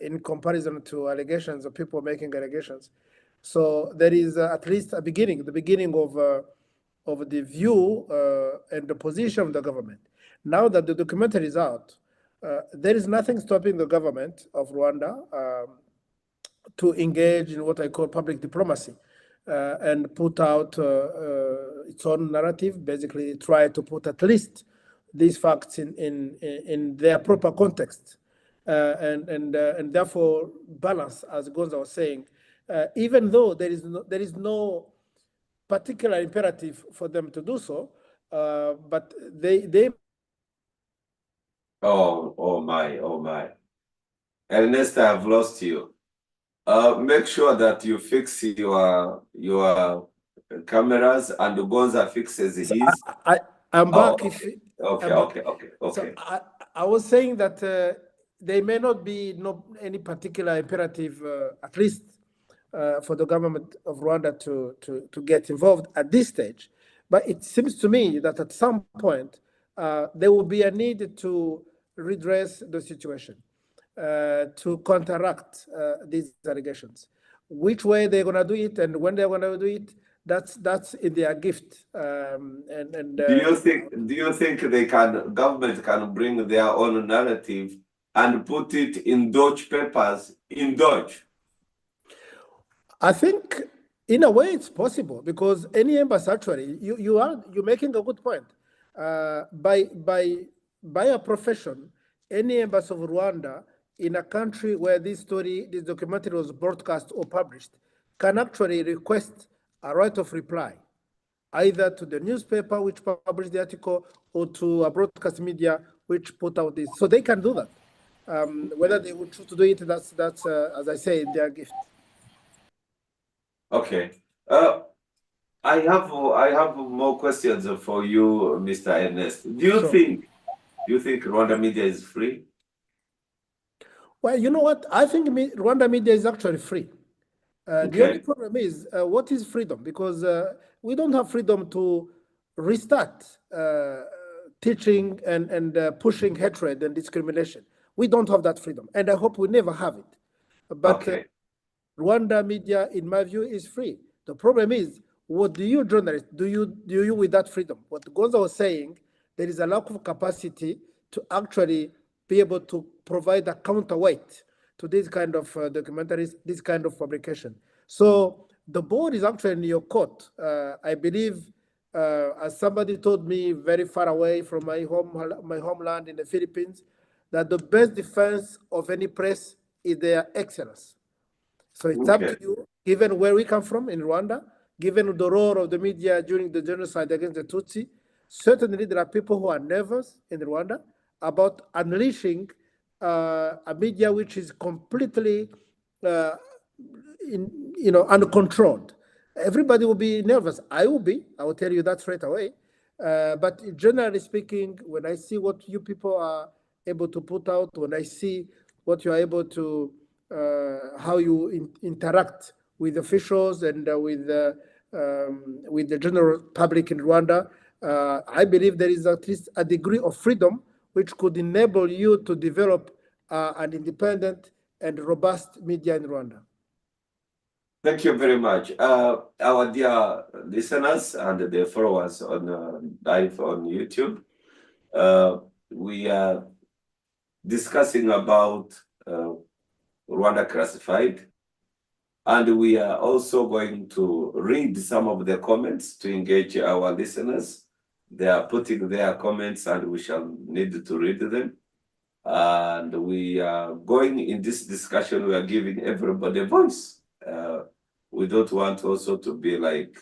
in comparison to allegations of people making allegations. So there is at least a beginning, the beginning of the view and the position of the government. Now that the documentary is out, there is nothing stopping the government of Rwanda to engage in what I call public diplomacy and put out its own narrative, basically try to put at least these facts in their proper context and therefore balance, as Gonza was saying, even though there is no particular imperative for them to do so, but they.
Oh my. Ernest, I have lost you. Make sure that you fix your cameras and Gonza fixes his.
I'm back.
Okay.
So I was saying that there may not be any particular imperative, at least for the government of Rwanda to get involved at this stage. But it seems to me that at some point there will be a need to redress the situation, to counteract these allegations. Which way they're going to do it and when they're going to do it, that's in their gift.
Do you think government can bring their own narrative and put it in Dutch papers in Dutch?
I think in a way it's possible because any embassy actually, you're making a good point. By a profession, any embassy of Rwanda in a country where this documentary was broadcast or published can actually request a right of reply, either to the newspaper which published the article or to a broadcast media which put out this. So they can do that. Whether they would choose to do it, that's as I say, their gift.
Okay. I have more questions for you, Mr. Ernest. Do you think Rwanda media is free?
Well, you know what? I think Rwanda media is actually free. The only problem is, what is freedom? Because we don't have freedom to restart teaching and pushing hatred and discrimination. We don't have that freedom, and I hope we never have it. But Rwanda media, in my view, is free. The problem is, what do you journalists do you with that freedom? What Gonza was saying, there is a lack of capacity to actually be able to provide a counterweight to this kind of documentaries, this kind of publication. So the ball is actually in your court. I believe, as somebody told me very far away from my homeland in the Philippines, that the best defense of any press is their excellence. So it's up to you, given where we come from in Rwanda, given the role of the media during the genocide against the Tutsi. Certainly there are people who are nervous in Rwanda about unleashing a media which is completely uncontrolled. Everybody will be nervous. I will be. I will tell you that straight away. But generally speaking, when I see what you people are able to put out, when I see what you are able to, how you interact with officials and with the general public in Rwanda, I believe there is at least a degree of freedom which could enable you to develop an independent and robust media in Rwanda.
Thank you very much. Our dear listeners and the followers on live on YouTube, we are discussing about Rwanda Classified, and we are also going to read some of the comments to engage our listeners. They are putting their comments and we shall need to read them. And we are going in this discussion, we are giving everybody a voice. We don't want also to be like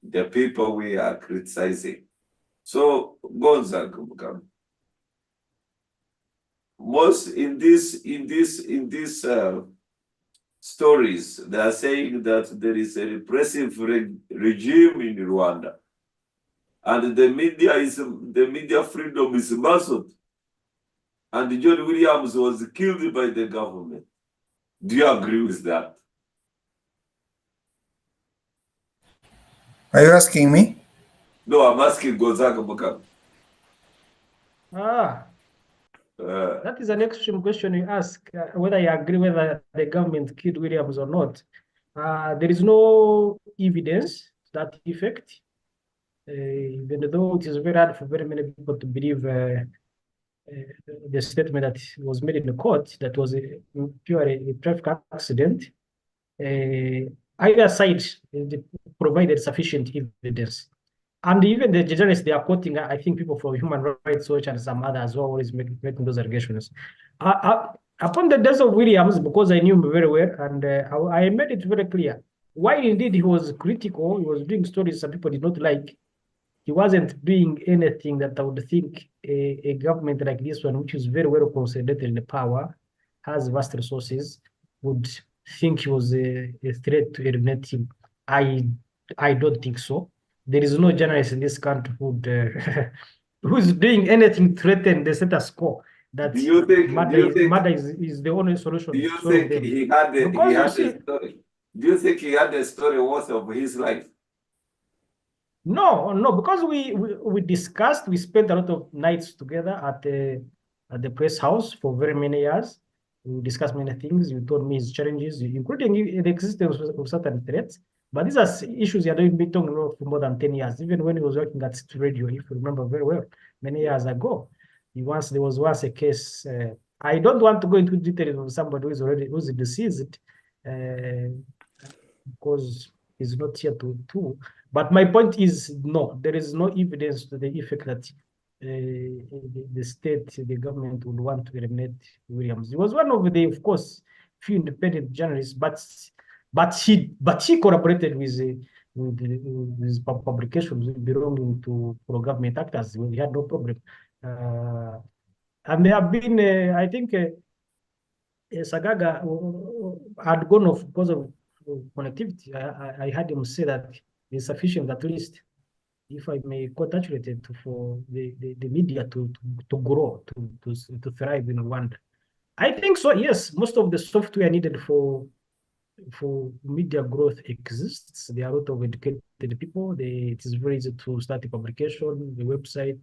the people we are criticizing. So, Gonza, most in this stories, they are saying that there is a repressive regime in Rwanda, and the media freedom is massive, and John Williams was killed by the government. Do you agree with that?
Are you asking me?
No, I'm asking Gonzaga Bukam.
That is an extreme question you ask, whether I agree whether the government killed Williams or not. There is no evidence to that effect, even though it is very hard for very many people to believe the statement that was made in the court that was purely a traffic accident. Either side provided sufficient evidence. And even the journalists they are quoting, I think people from Human Rights Watch and some others who are always making those allegations. Upon the death of Williams, because I knew him very well, and I made it very clear, while indeed he was critical, he was doing stories some people did not like, he wasn't doing anything that I would think a government like this one, which is very well consolidated in the power, has vast resources, would think he was a threat to eliminate him. I don't think so. There is no journalist in this country who's doing anything to threaten the status quo. That murder is the only solution.
Do you think he had a story? Do you think he had a story worth of his life?
No, because we discussed, we spent a lot of nights together at the press house for very many years. We discussed many things. You told me his challenges, including the existence of certain threats. But these are issues you have been talking about for more than 10 years, even when he was working at radio, if you remember very well, many years ago. There was once a case. I don't want to go into details of somebody who's deceased, because he's not here to. But my point is, no, there is no evidence to the effect that the state, the government would want to eliminate Williams. He was one of the, of course, few independent journalists, but he collaborated with his publications belonging to pro-government actors. We had no problem. And there have been, I think, Sagaga had gone off because of connectivity. I heard him say that it's sufficient, at least, if I may quote accurately, for the media to grow, to thrive in Rwanda. I think so, yes. Most of the software needed for media growth exists. There are a lot of educated people. It is very easy to start a publication, the website.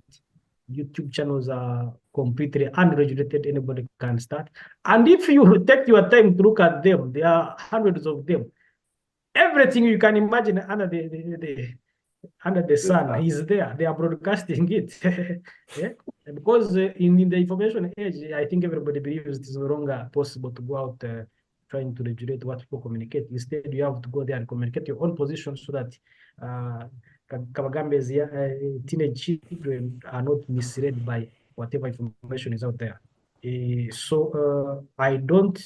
YouTube channels are completely unregulated. Anybody can start. And if you take your time to look at them, there are hundreds of them. Everything you can imagine under the sun is there. They are broadcasting it. Yeah? Because in the information age, I think everybody believes it is no longer possible to go out trying to regulate what people communicate. Instead, you have to go there and communicate your own position so that Kabagambe's teenage children are not misled by whatever information is out there. So I don't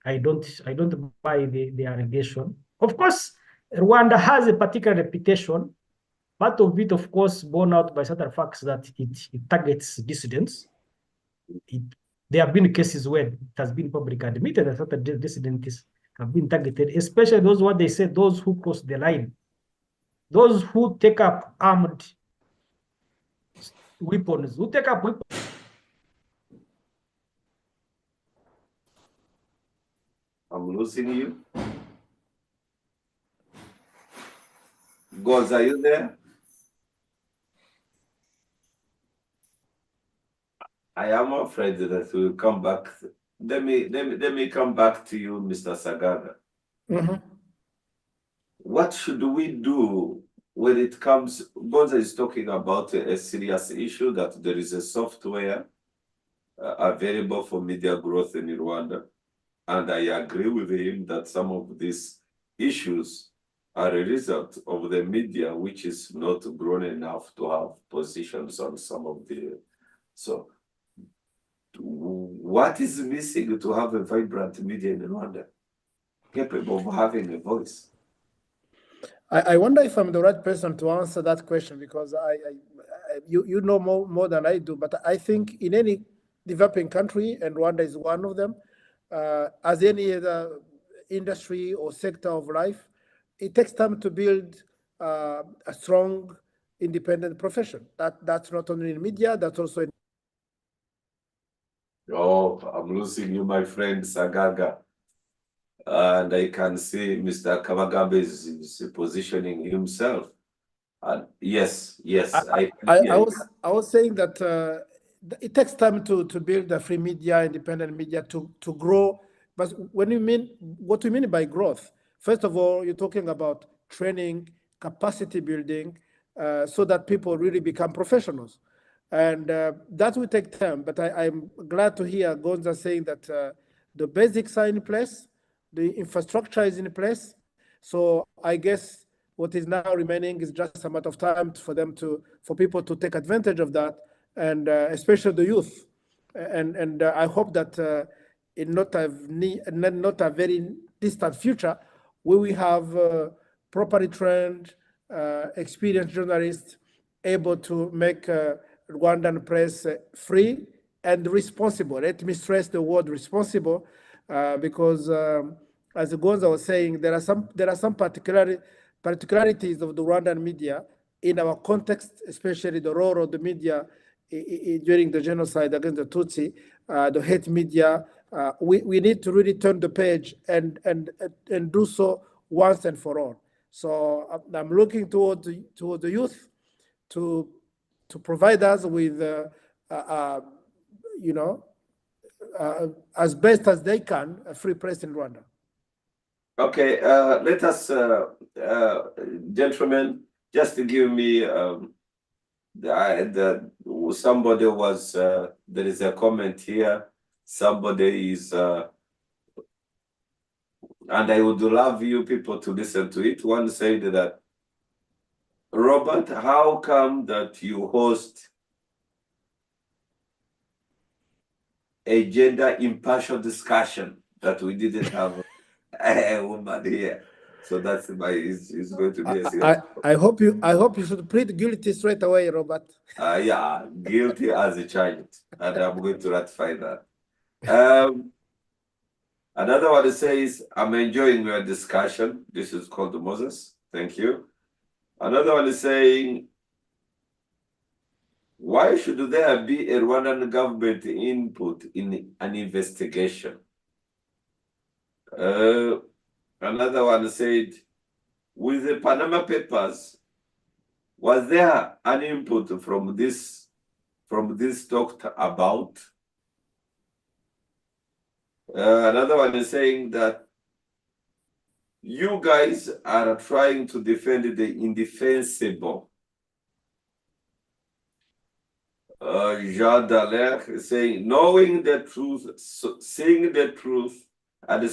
buy the allegation. Of course, Rwanda has a particular reputation, part of it, of course, borne out by certain facts that it targets dissidents. There have been cases where it has been publicly admitted that certain dissidents have been targeted, especially those, what they say, those who cross the line, those who take up armed weapons, who take up weapons.
I'm losing you. Goz, are you there? I am afraid that we'll come back. Let me come back to you, Mr. Sagaga. What should we do when it comes? Gonza is talking about a serious issue, that there is a software available for media growth in Rwanda. And I agree with him that some of these issues are a result of the media, which is not grown enough to have positions on some of the. So, what is missing to have a vibrant media in Rwanda, capable of having a voice?
I wonder if I'm the right person to answer that question, because you know more than I do, but I think in any developing country, and Rwanda is one of them, as any other industry or sector of life, it takes time to build a strong, independent profession. That's not only in media, that's also in.
Oh, I'm losing you, my friend Sagaga. and I can see Mr. Kabagabe is positioning himself. And yes,
I was saying that it takes time to build a free media, independent media to grow. But what we mean by growth? First of all, you're talking about training, capacity building, so that people really become professionals, and that will take time. But I'm glad to hear Gonza saying that the basics are in place, the infrastructure is in place. So I guess what is now remaining is just a matter of time for people to take advantage of that, and especially the youth. And I hope that in not a very distant future, we will have properly trained, experienced journalists able to make Rwandan press free and responsible. Let me stress the word responsible, because as Gonza was saying, there are some particularities of the Rwandan media in our context, especially the role of the media during the genocide against the Tutsi, the hate media. We need to really turn the page and do so once and for all. So I'm looking toward the youth to provide us with, you know, as best as they can, a free press in Rwanda.
Okay, let us, gentlemen, just to give me somebody was there is a comment here. Somebody is, and I would love you people to listen to it. One said that, Robert, how come that you host a gender impartial discussion that we didn't have a woman here? So that's is going to be a serious.
I hope you should plead guilty straight away, Robert.
Yeah, guilty as a child, and I'm going to ratify that. Another one says, I'm enjoying your discussion. This is called Moses. Thank you. Another one is saying, why should there be a Rwandan government input in an investigation? Another one said, with the Panama Papers, was there an input from this talked about? Another one is saying that you guys are trying to defend the indefensible. Jean Dallaire is saying, knowing the truth, seeing the truth, and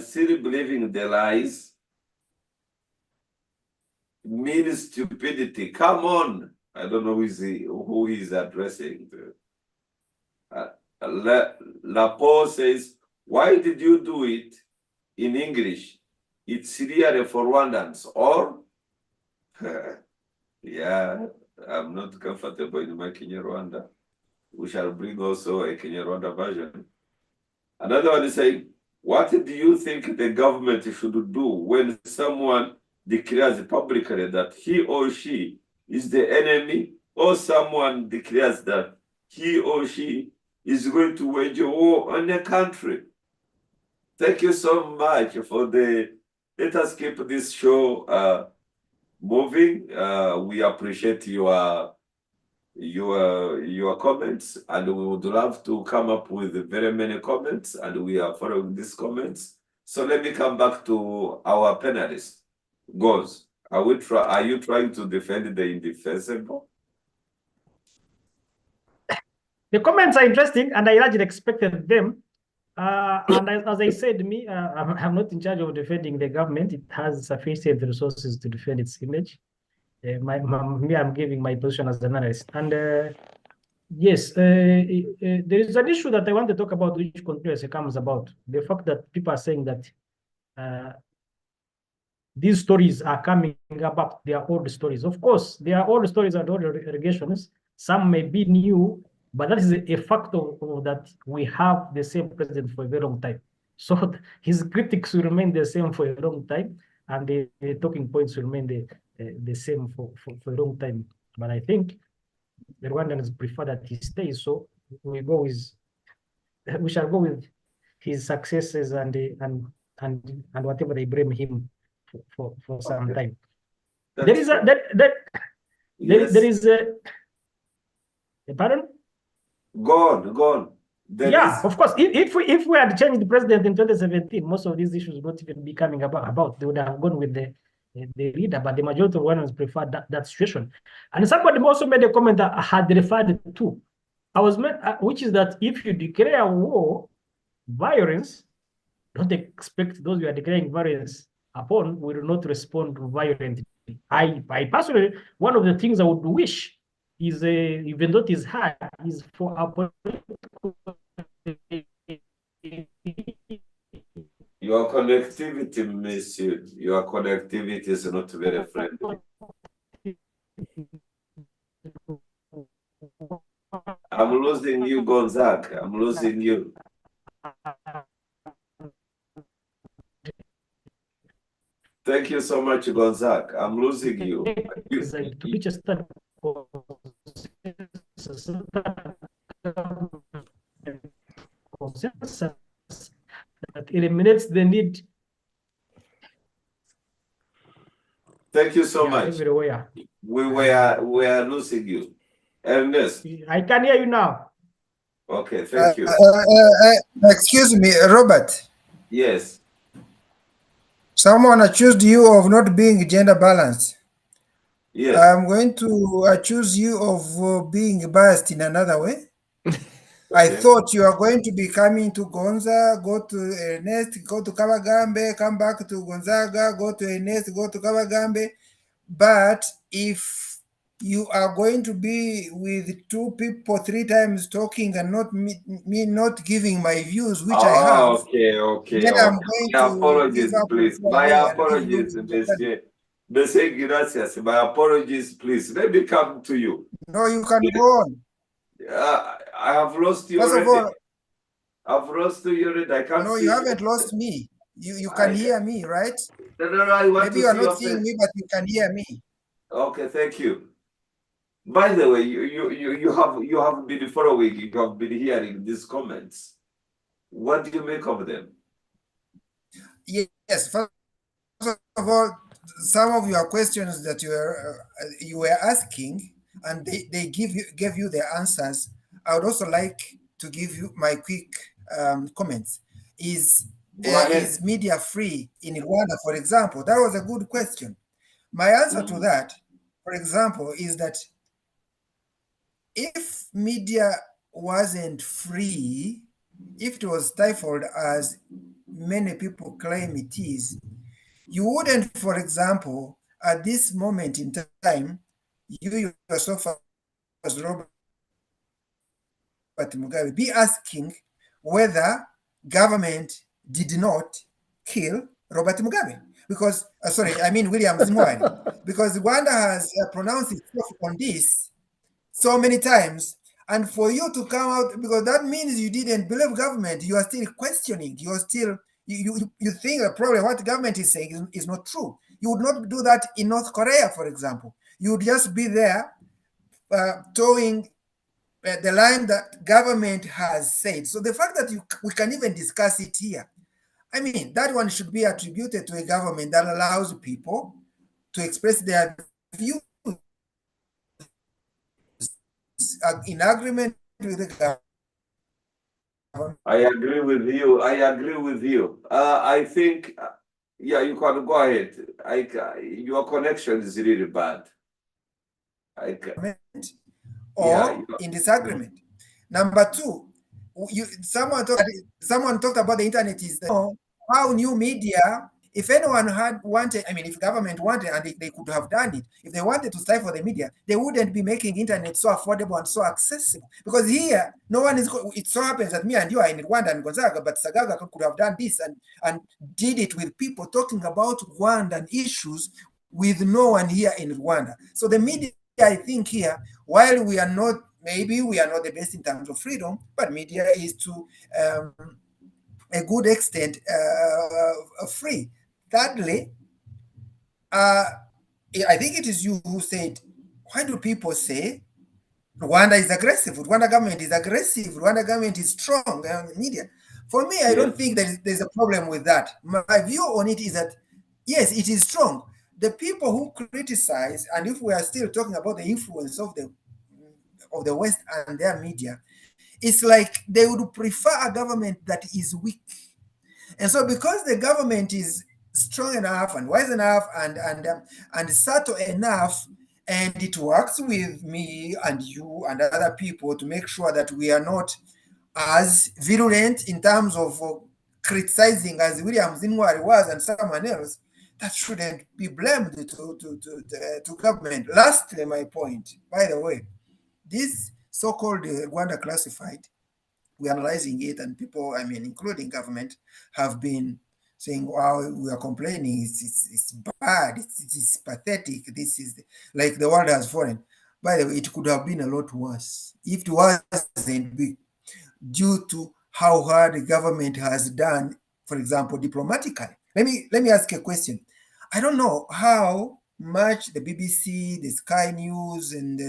still believing the lies means stupidity. Come on. I don't know who he's addressing. Lapo says, why did you do it in English? It's clear for Rwandans. Or, yeah, I'm not comfortable in my Kenya Rwanda. We shall bring also a Kenya Rwanda version. Another one is saying, what do you think the government should do when someone declares publicly that he or she is the enemy, or someone declares that he or she is going to wage a war on a country? Thank you so much for let us keep this show moving. We appreciate your comments, and we would love to come up with very many comments, and we are following these comments. So let me come back to our panelists. Goes. Are you trying to defend the indefensible?
The comments are interesting, and I largely expected them. And as I said, I'm not in charge of defending the government. It has sufficient resources to defend its image. I'm giving my position as an analyst. And yes, there is an issue that I want to talk about, which continuously comes about. The fact that people are saying that these stories are coming about their old stories. Of course, they are old stories and old allegations. Some may be new, but that is a fact of that we have the same president for a very long time. So his critics will remain the same for a long time, and the talking points will remain the same for a long time. But I think the Rwandans prefer that he stays. So we shall go with his successes and and whatever they blame him for some time.
That's
There is a
fair. Yes.
there is a pardon?
Go on.
Yeah, of course. If we had changed the president in 2017, most of these issues would not even be coming about. They would have gone with the leader, but the majority of Rwandans preferred that situation. And somebody also made a comment that I had referred to. Which is that if you declare war, violence, don't expect those you are declaring violence upon will not respond violently. I personally, one of the things I would wish is, even though it is hard, is for our political.
Your connectivity, monsieur. Your connectivity is not very friendly. I'm losing you, Gonzaga. I'm losing you. Thank you so much, Gonzaga. I'm losing you.
To reach a certain consensus that eliminates the need.
Thank you so much.
Everywhere.
We were losing you. Ernest.
I can hear you now.
Okay, thank you.
Excuse me, Robert.
Yes.
Someone accused you of not being gender balanced.
Yes.
I'm going to accuse you of being biased in another way. Okay. I thought you are going to be coming to Gonza, go to Ernest, go to Kabagambe, come back to Gonzaga, go to Ernest, go to Kabagambe. But if you are going to be with two people 3 times talking and not me not giving my views, which I have.
Okay.
Then I'm going
My apologies,
to give up
please. My apologies, Monsieur. Monsieur, gracias. My apologies, please. Let me come to you.
No, you can go on.
I have lost you
First
already.
of all,
I've lost you already. I can't
no,
see
you haven't lost me. You can hear me, right?
No, I want
Maybe
to
you are
see your
not seeing
face.
me, but you can hear me.
Okay, thank you. By the way, you have been following, you have been hearing these comments. What do you make of them?
Yes, first of all, some of your questions that you were asking, and they gave you the answers. I would also like to give you my quick comments. Is media free in Rwanda, for example? That was a good question. My answer to that, for example, is that if media wasn't free, if it was stifled as many people claim it is, you wouldn't, for example, at this moment in time, you yourself as Robert Mugabe be asking whether government did not kill Robert Mugabe. Because, William Zimwari. Because Rwanda has pronounced itself on this so many times. And for you to come out, because that means you didn't believe government, you are still questioning, you are still, you think that probably what the government is saying is not true. You would not do that in North Korea, for example. You would just be there towing the line that government has said. So the fact that we can even discuss it here, that one should be attributed to a government that allows people to express their views in agreement with the government.
I agree with you. I think, yeah, you can go ahead. Your connection is really bad.
Or in disagreement. Number two, someone talked about the internet is how new media. If anyone had wanted, if government wanted, and they could have done it, if they wanted to stifle the media, they wouldn't be making internet so affordable and so accessible. Because here, no one is. It so happens that me and you are in Rwanda and Gonzaga, but Sagaga could have done this and did it with people talking about Rwandan issues with no one here in Rwanda. So the media, I think here, while we are not, maybe we are not the best in terms of freedom, but media is to a good extent free. Thirdly, I think it is you who said, why do people say Rwanda is aggressive? Rwanda government is aggressive. Rwanda government is strong. Media. For me, I don't think that there's a problem with that. My view on it is that, yes, it is strong. The people who criticize, and if we are still talking about the influence of the West and their media, it's like they would prefer a government that is weak. And so because the government is strong enough and wise enough and subtle enough, and it works with me and you and other people to make sure that we are not as virulent in terms of criticizing as William Zinwari was and someone else, that shouldn't be blamed to government. Lastly, my point, by the way, this so-called Rwanda classified, we're analyzing it, and people, I mean, including government, have been saying, wow, we are complaining, it's bad, it's pathetic, this is like the world has fallen. By the way, it could have been a lot worse if it wasn't due to how hard the government has done, for example, diplomatically. Let me ask a question. I don't know how much the BBC, the Sky News, and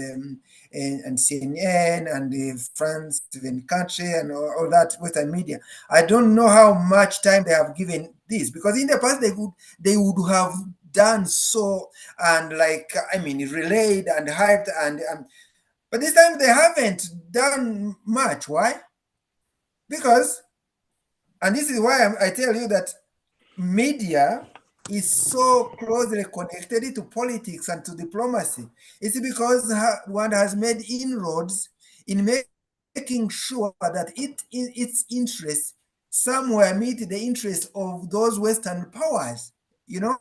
CNN, and the France 7 country, and all that Western media, I don't know how much time they have given this, because in the past they would have done so, and like, I mean, relayed and hyped, but this time they haven't done much. Why? Because, and this is why I tell you that media is so closely connected to politics and to diplomacy. It's because Rwanda has made inroads in making sure that its interests somewhere meet the interests of those Western powers. You know,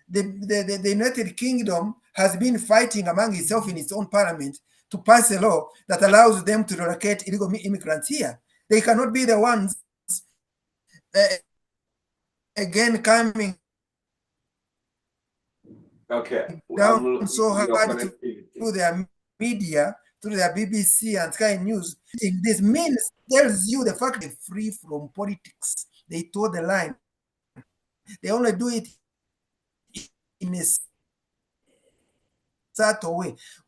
the United Kingdom has been fighting among itself in its own parliament to pass a law that allows them to relocate illegal immigrants here. They cannot be the ones again coming down so hard through their media, through their BBC and Sky News. This means tells you the fact they're free from politics. They toe the line. They only do it in a subtle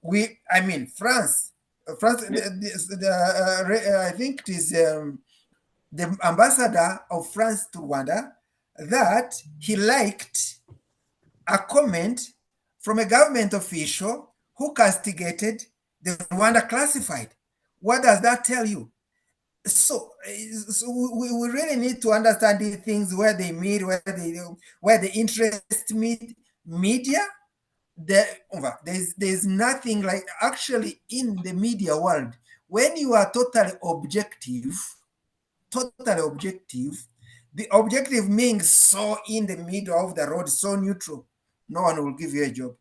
way. I mean, France, I think it is the ambassador of France to Rwanda, that he liked a comment from a government official who castigated the Rwanda classified. What does that tell you? So we really need to understand these things, where they meet, where the interest meet. Media, there's nothing like, actually, in the media world, when you are totally objective, the objective means so in the middle of the road, so neutral, no one will give you a job.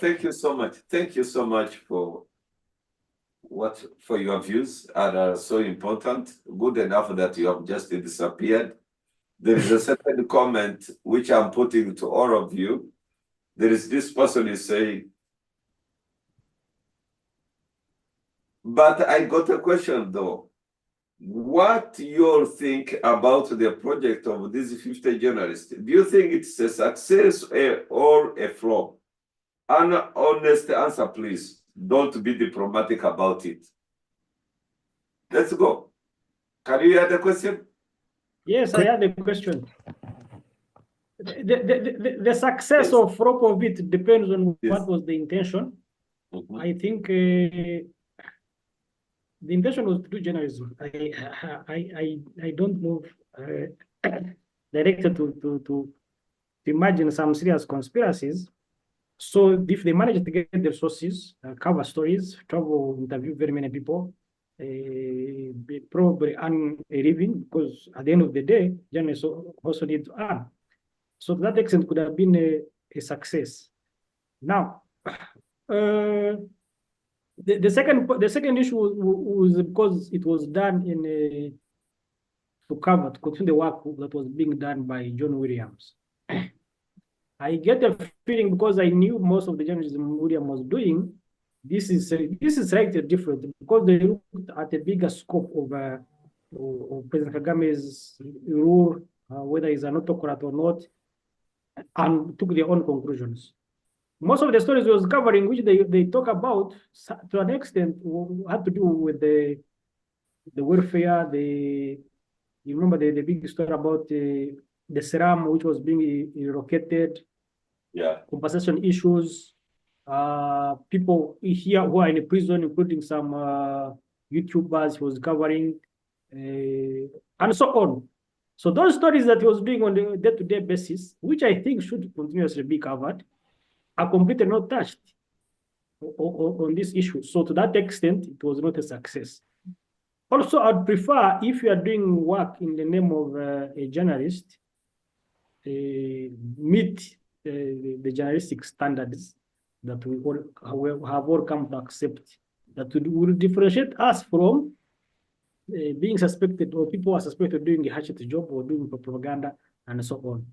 Thank you so much. Thank you so much for your views, are so important. Good enough that you have just disappeared. There is a certain comment which I'm putting to all of you. There is this person is saying, but I got a question though. What you all think about the project of these 50 journalists? Do you think it's a success or a flop? An honest answer, please. Don't be diplomatic about it. Let's go. Can you hear the question?
Yes, I had a question. The success or flop of it depends on what was the intention. I think the intention was to do journalism. I don't move directed to imagine some serious conspiracies. So if they manage to get the resources, cover stories, travel, interview very many people, probably earn a living, because at the end of the day, journalists also need to earn. So to that extent could have been a success. Now, the second issue was because it was done to continue the work that was being done by John Williams. I get a feeling, because I knew most of the journalism William was doing, this is slightly different, because they looked at a bigger scope of President Kagame's rule, whether he's an autocrat or not, and took their own conclusions. Most of the stories he was covering, which they talk about, to an extent, had to do with the the welfare, you remember the big story about the serum which was being relocated,
Yeah.
compensation issues, people here who are in prison, including some YouTubers he was covering, and so on. So those stories that he was doing on a day-to-day basis, which I think should continuously be covered, are completely not touched on this issue. So to that extent, it was not a success. Also, I'd prefer if you are doing work in the name of a journalist, meet the journalistic standards that we all have all come to accept, that will differentiate us from being suspected, or people are suspected of doing a hatchet job or doing propaganda and so on.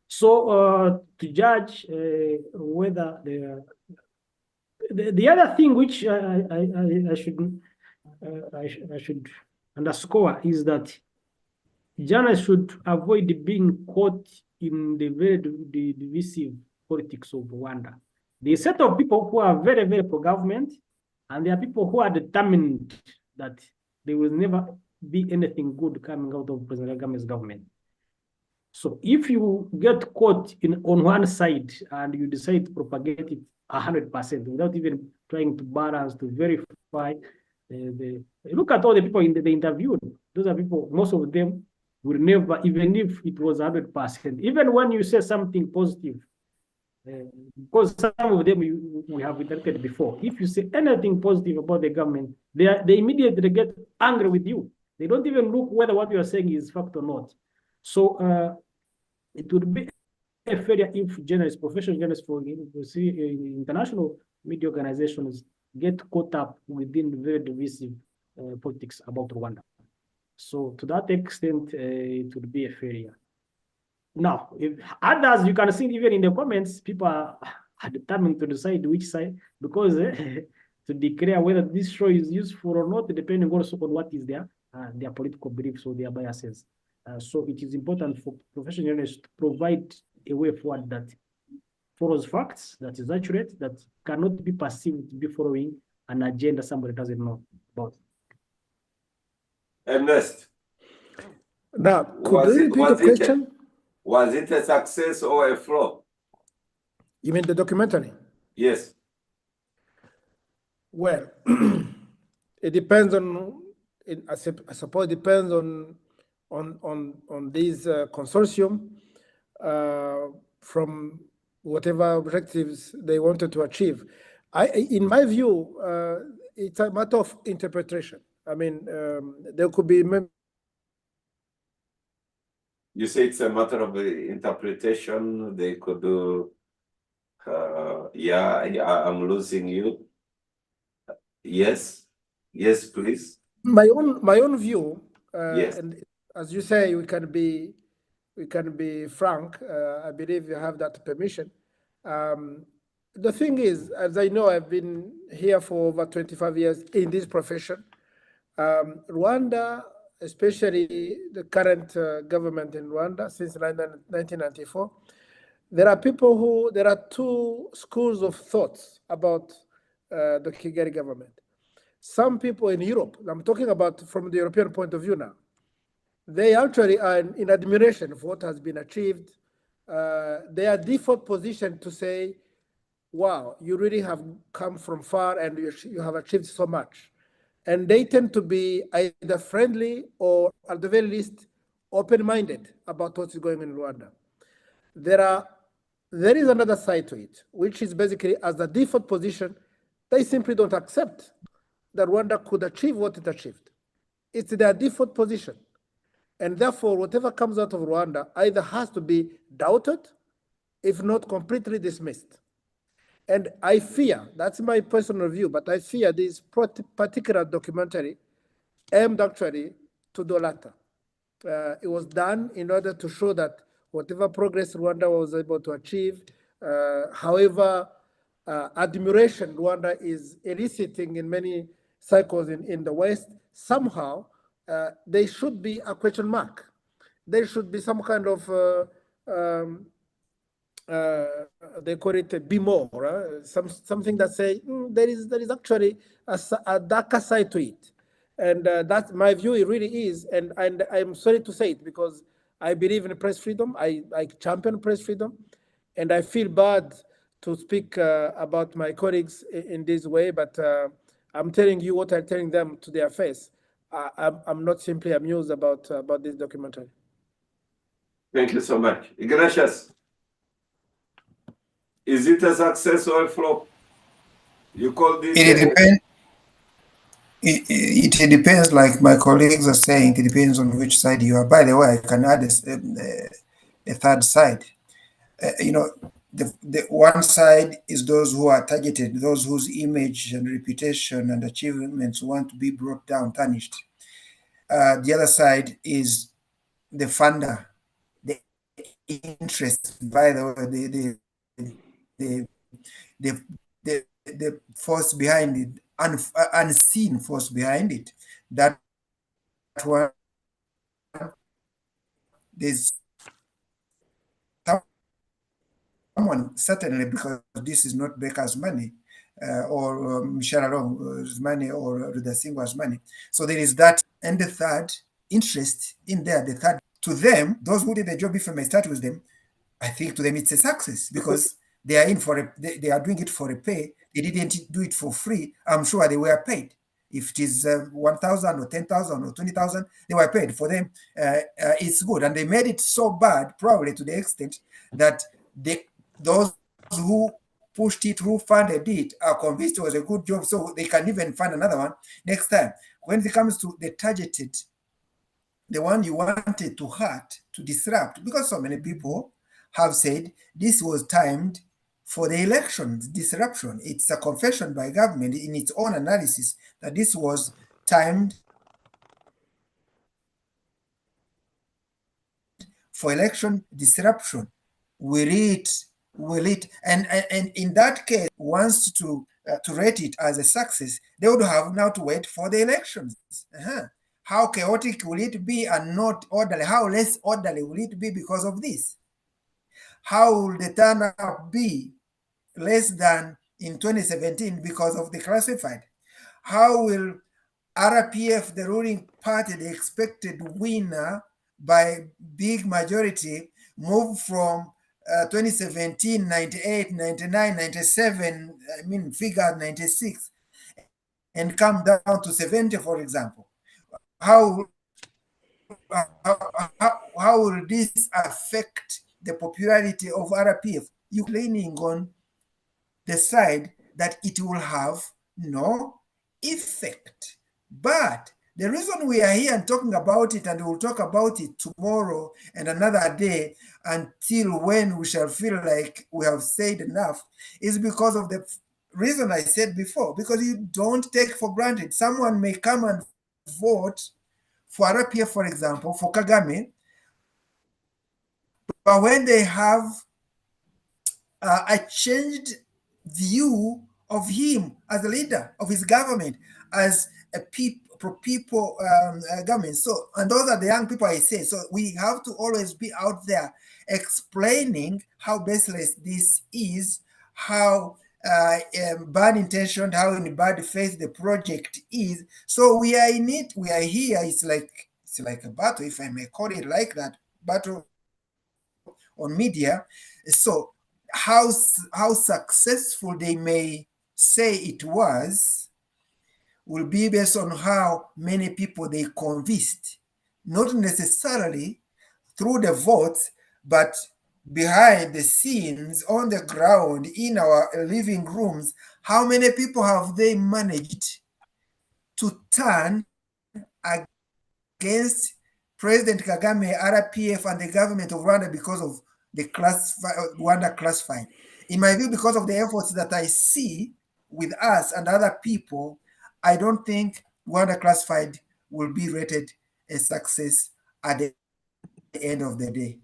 So to judge whether the other thing which I should underscore is that journalists should avoid being caught in the very divisive politics of Rwanda. There are a set of people who are very, very pro-government, and there are people who are determined that there will never be anything good coming out of President Kagame's government. So if you get caught on one side and you decide to propagate it 100% without even trying to balance, to verify, look at all the people they interviewed. Those are people, most of them will never, even if it was 100%, even when you say something positive, because some of them we have interacted before. If you say anything positive about the government, they immediately get angry with you. They don't even look whether what you are saying is fact or not. So it would be a failure if journalists, professional journalists for international media organizations get caught up within very divisive politics about Rwanda. So to that extent, it would be a failure. Now, if others, you can see even in the comments, people are determined to decide which side, because to declare whether this show is useful or not, depending also on what is their political beliefs or their biases. So it is important for professional journalists to provide a way forward that follows facts, that is accurate, that cannot be perceived to be following an agenda somebody doesn't know about.
Ernest.
Now, could you repeat the question?
Was it a success or a flop?
You mean the documentary?
Yes.
Well, it depends on. I suppose it depends on this consortium from whatever objectives they wanted to achieve. In my view, it's a matter of interpretation. I mean, there could be.
You say it's a matter of interpretation. They could do. I'm losing you. Yes, please.
My own view.
Yes.
And as you say, we can be frank. I believe you have that permission. The thing is, as I know, I've been here for over 25 years in this profession. Rwanda, especially the current government in Rwanda since 1994, there are two schools of thoughts about the Kigali government. Some people in Europe, I'm talking about from the European point of view now, they actually are in admiration of what has been achieved. Their default position to say, wow, you really have come from far and you have achieved so much. And they tend to be either friendly or at the very least open-minded about what's going on in Rwanda. There is another side to it, which is basically as the default position, they simply don't accept that Rwanda could achieve what it achieved. It's their default position. And therefore, whatever comes out of Rwanda either has to be doubted, if not completely dismissed. And I fear, that's my personal view, but I fear this particular documentary aimed actually to the latter. It was done in order to show that whatever progress Rwanda was able to achieve, however admiration Rwanda is eliciting in many circles in the West, somehow there should be a question mark. There should be some kind of they call it a be more, something that say there is actually a darker side to it. And that's my view. It really is, and I'm sorry to say it because I believe in press freedom. I champion press freedom, and I feel bad to speak about my colleagues in this way. But I'm telling you what I'm telling them to their face. I'm not simply amused about this documentary.
Thank you so much. Ignatius, is it a success or a flop? You call this
It depends. It depends, like my colleagues are saying, it depends on which side you are. By the way, I can add a third side. You know, the one side is those who are targeted, those whose image and reputation and achievements want to be brought down, tarnished. The other side is the funder, the interest, by the way, the, the, the force behind it, unseen force behind it. That one, there's someone, certainly, because this is not Becker's money or Michelle Along's money or Rudasingwa's money. So there is that. And the third interest in there, the third, to them, those who did the job, if I may start with them, I think to them it's a success because they are in for they are doing it for a pay. They didn't do it for free. I'm sure they were paid. If it is 1,000 or 10,000 or 20,000, they were paid for them. It's good, and they made it so bad, probably to the extent that those who pushed it, who funded it, are convinced it was a good job, so they can even fund another one next time. When it comes to the targeted, the one you wanted to hurt, to disrupt, because so many people have said this was timed for the elections, disruption. It's a confession by government in its own analysis that this was timed for election disruption. Will it, and in that case, wants to rate it as a success, they would have now to wait for the elections. How chaotic will it be and not orderly? How less orderly will it be because of this? How will the turnout be less than in 2017 because of the classified? How will RPF, the ruling party, the expected winner by big majority, move from 2017, 98, 99, 97, I mean, figure 96, and come down to 70, for example? How will this affect the popularity of RPF? You're leaning on the side that it will have no effect. But the reason we are here and talking about it, and we'll talk about it tomorrow and another day until when we shall feel like we have said enough, is because of the reason I said before, because you don't take for granted. Someone may come and vote for RPF, for example, for Kagame, but when they have a changed view of him as a leader of his government, as a people government. So, and those are the young people I say. So we have to always be out there explaining how baseless this is, how bad intentioned, how in bad faith the project is. So we are in it. We are here. It's like a battle, if I may call it like that, battle on media. So how successful they may say it was will be based on how many people they convinced, not necessarily through the votes, but behind the scenes, on the ground, in our living rooms. How many people have they managed to turn against President Kagame, RPF, and the government of Rwanda because of the Rwanda classified? In my view, because of the efforts that I see with us and other people, I don't think Rwanda classified will be rated a success at the end of the day.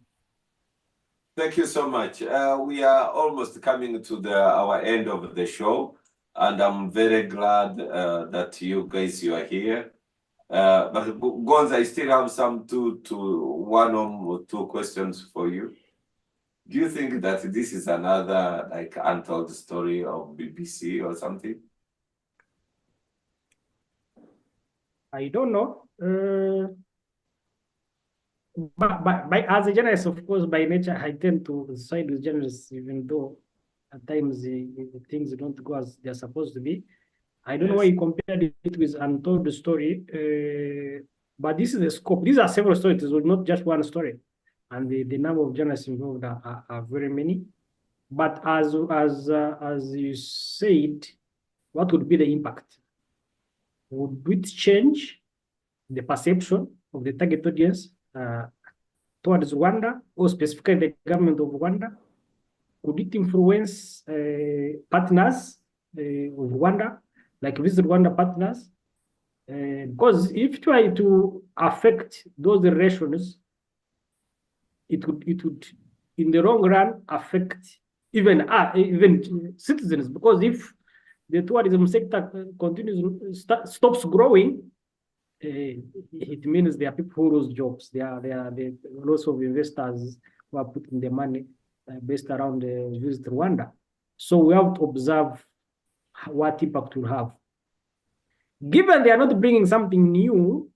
Thank you so much. We are almost coming to our end of the show, and I'm very glad that you are here. But Gonza, I still have some one or two questions for you. Do you think that this is another like untold story of BBC or something?
I don't know. But as a journalist, of course, by nature, I tend to side with journalists, even though at times things don't go as they're supposed to be. I don't know why you compared it with Untold Story, but this is the scope. These are several stories, not just one story. And the number of journalists involved are very many. But as you said, what would be the impact? Would it change the perception of the target audience towards Rwanda, or specifically the government of Rwanda? Could it influence partners of Rwanda, like Visit Rwanda partners? Because if you try to affect those relations, it would in the long run affect even citizens, because if the tourism sector stops growing, it means there are people who lose jobs. There are lots of investors who are putting their money based around Visit Rwanda. So we have to observe what impact will have. Given they are not bringing something new,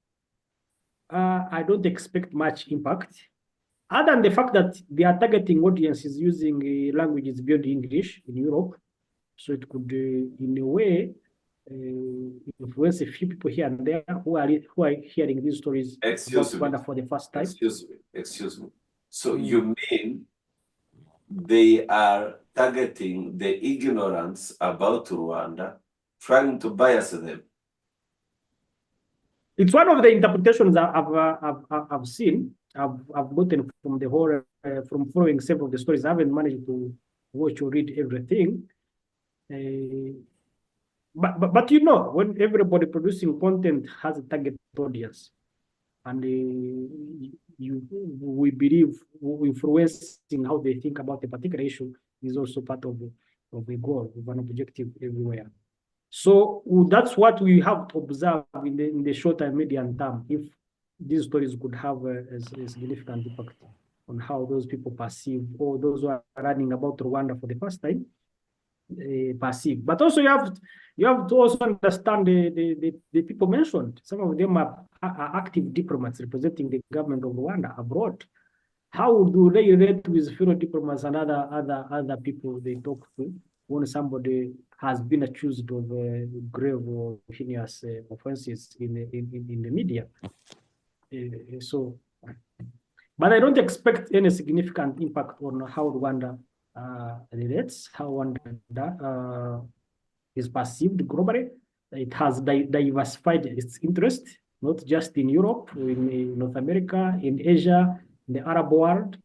I don't expect much impact, other than the fact that they are targeting audiences using languages beyond English in Europe. So it could, in a way, influence a few people here and there who are hearing these stories about Rwanda for the first time.
Excuse me. So you mean they are targeting the ignorance about Rwanda, trying to bias them?
It's one of the interpretations I've seen. I've gotten from the whole from following several of the stories. I haven't managed to watch or read everything. But you know, when everybody producing content has a target audience, and we believe influencing how they think about a particular issue is also part of a goal, of an objective everywhere. So that's what we have to observe in the short and medium term, if these stories could have a significant impact on how those people perceive, or those who are learning about Rwanda for the first time perceive. But also you have to also understand the people mentioned. Some of them are active diplomats representing the government of Rwanda abroad. How do they relate with fellow diplomats and other people they talk to when somebody has been accused of grave or heinous offenses in the media? But I don't expect any significant impact on how Rwanda relates, how Rwanda is perceived globally. It has diversified its interest, not just in Europe, in North America, in Asia, in the Arab world,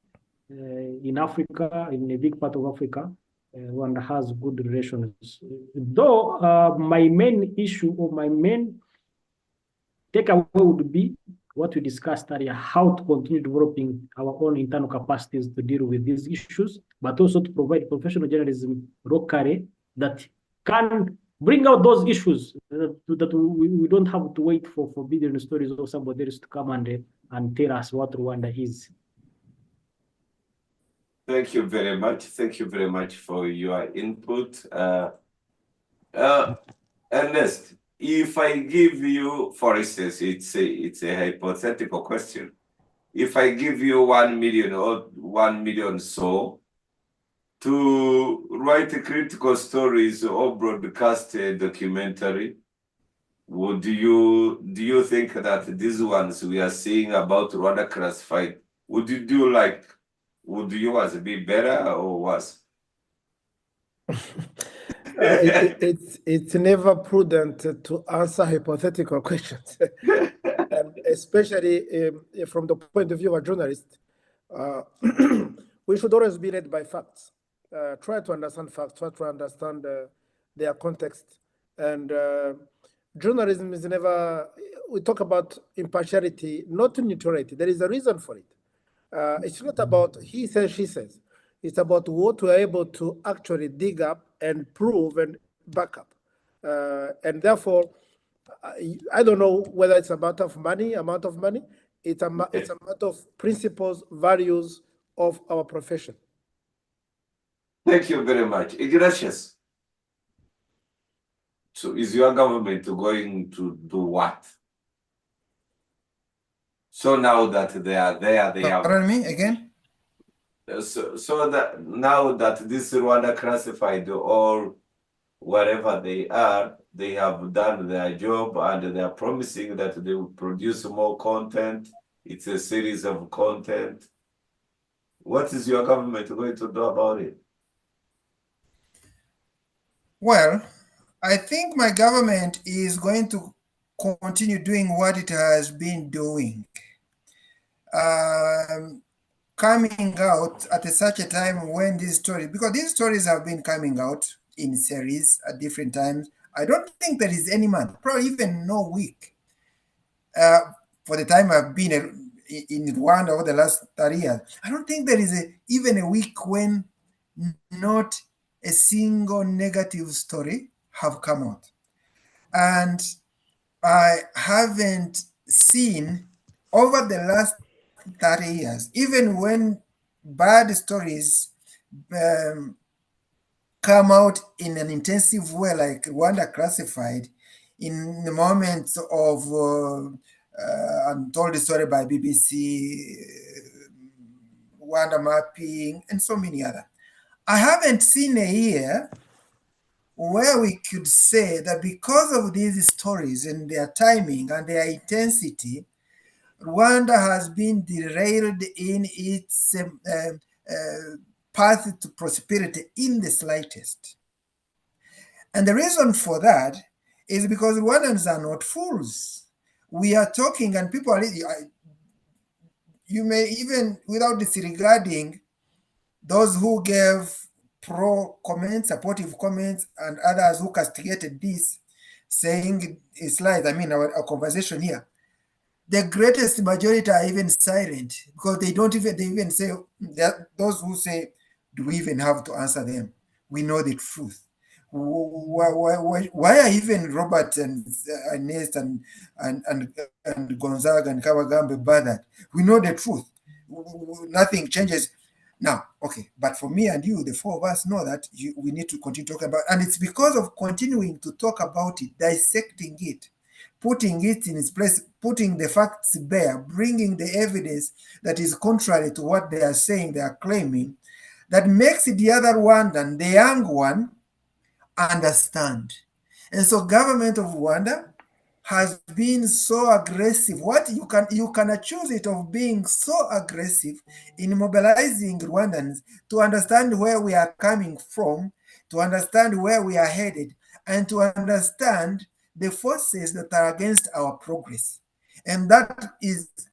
in Africa, in a big part of Africa. Rwanda has good relations. Though my main issue or my main takeaway would be what we discussed earlier, how to continue developing our own internal capacities to deal with these issues, but also to provide professional journalism locally that can bring out those issues, that we don't have to wait for forbidden stories or somebody else to come and tell us what Rwanda is.
Thank you very much. Thank you very much for your input. Ernest, if I give you, for instance, it's a hypothetical question. If I give you 1 million or 1 million so to write critical stories or broadcast a documentary, do you think that these ones we are seeing about Rwanda classified, would yours be better or worse?
It's never prudent to answer hypothetical questions, and especially from the point of view of a journalist. We should always be led by facts. Try to understand facts, try to understand their context. And journalism is never, we talk about impartiality, not neutrality. There is a reason for it. It's not about he says, she says. It's about what we're able to actually dig up and prove and back up. And therefore, I don't know whether it's a matter of money. It's a matter of principles, values of our profession.
Thank you very much. Ignatius. So is your government going to do what? So now that they are there, they have.
Pardon me again?
So that now that this Rwanda classified or wherever they are, they have done their job and they are promising that they will produce more content. It's a series of content. What is your government going to do about it?
Well, I think my government is going to continue doing what it has been doing. Coming out at such a time when these stories, because these stories have been coming out in series at different times. I don't think there is any month, probably even no week, for the time I've been in Rwanda over the last 30 years. I don't think there is even a week when not a single negative story have come out. And I haven't seen over the last 30 years, even when bad stories come out in an intensive way, like Rwanda Classified, in the moments of Untold Story by BBC, Rwanda Mapping, and so many other. I haven't seen a year where we could say that because of these stories and their timing and their intensity, Rwanda has been derailed in its path to prosperity in the slightest. And the reason for that is because Rwandans are not fools. We are talking, and people are, you may even, without disregarding those who gave pro comments, supportive comments, and others who castigated this, saying it's lies. I mean, our conversation here. The greatest majority are even silent because they even say that those who say, do we even have to answer them? We know the truth. Why are even Robert and Ernest and Gonzaga and Kawagambe bothered? We know the truth. Nothing changes. Now, okay, but for me and you, the four of us know that we need to continue talking about, and it's because of continuing to talk about it, dissecting it, putting it in its place, putting the facts bare, bringing the evidence that is contrary to what they are saying, they are claiming, that makes the other one and the young one understand. And so government of Rwanda has been so aggressive. What you can accuse it of being so aggressive in mobilizing Rwandans to understand where we are coming from, to understand where we are headed, and to understand the forces that are against our progress. And that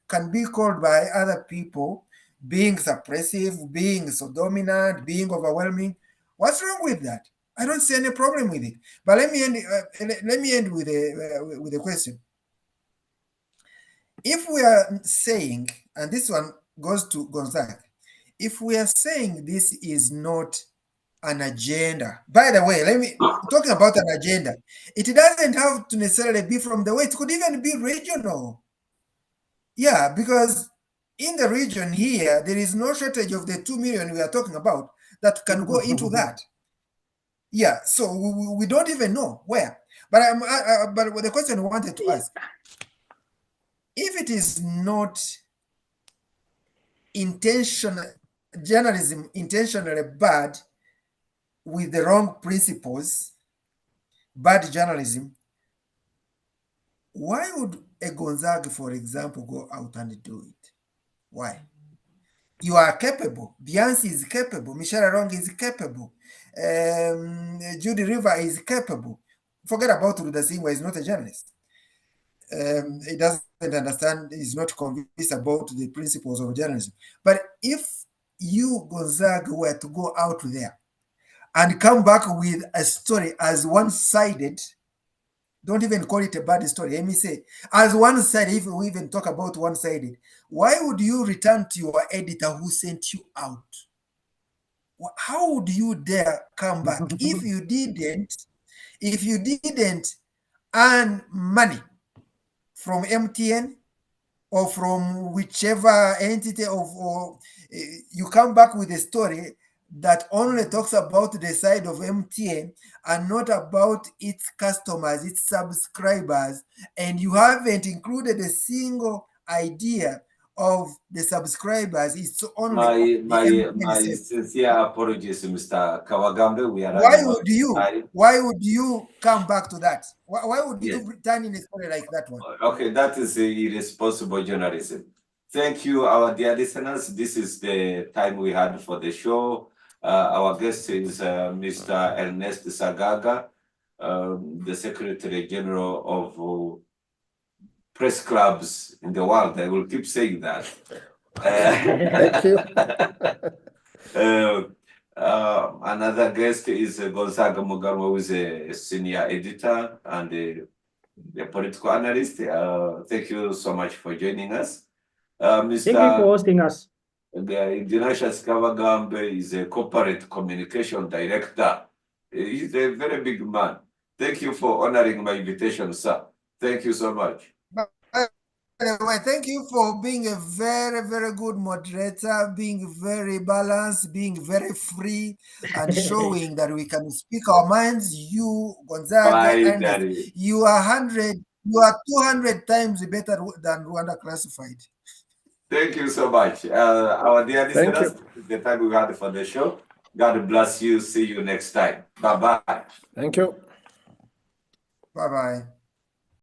can be called by other people being suppressive, being so dominant, being overwhelming. What's wrong with that? I don't see any problem with it. But let me end with a question. If we are saying, and this one goes to Gonzaga, if we are saying this is not an agenda, by the way, talking about an agenda, it doesn't have to necessarily be from the West. It could even be regional. Yeah, because in the region here, there is no shortage of the 2 million we are talking about that can go into that. Yeah, so we don't even know where. But but the question I wanted to ask, if it is not journalism intentionally bad with the wrong principles, bad journalism, why would a Gonzaga, for example, go out and do it? Why? You are capable. Bianci is capable. Michelle Arong is capable. Judy River is capable. Forget about Rudasingwa, he's not a journalist. He doesn't understand, he's not convinced about the principles of journalism. But if you, Gonzaga, were to go out there and come back with a story as one-sided, don't even call it a bad story, let me say, as one-sided, if we even talk about one-sided, why would you return to your editor who sent you out? How would you dare come back if you didn't earn money from MTN or from whichever entity or you come back with a story that only talks about the side of MTN and not about its customers, its subscribers, and you haven't included a single idea of the subscribers is only
My
the
my
MNSS.
sincere apologies, Mr. Kawagambe. We are
Why
running out
would
of
you?
time.
Why would you come back to that? Why would
Yes.
you turn in a story like that one?
Okay, that is irresponsible journalism. Thank you, our dear listeners. This is the time we had for the show. Our guest is Mr. Ernest Sagaga, the Secretary General of press clubs in the world. I will keep saying that.
Thank you.
Another guest is Gonzaga Mugarwa, who is a senior editor and a political analyst. Thank you so much for joining us.
Thank you for hosting us.
Ignatius Kavagambe is a corporate communication director. He's a very big man. Thank you for honoring my invitation, sir. Thank you so much.
Anyway, thank you for being a very, very good moderator, being very balanced, being very free, and showing that we can speak our minds. You, Gonzaga, and you are 200 times better than Rwanda Classified.
Thank you so much. Our dear listeners, the time we had for the show. God bless you. See you next time. Bye-bye.
Thank you.
Bye-bye.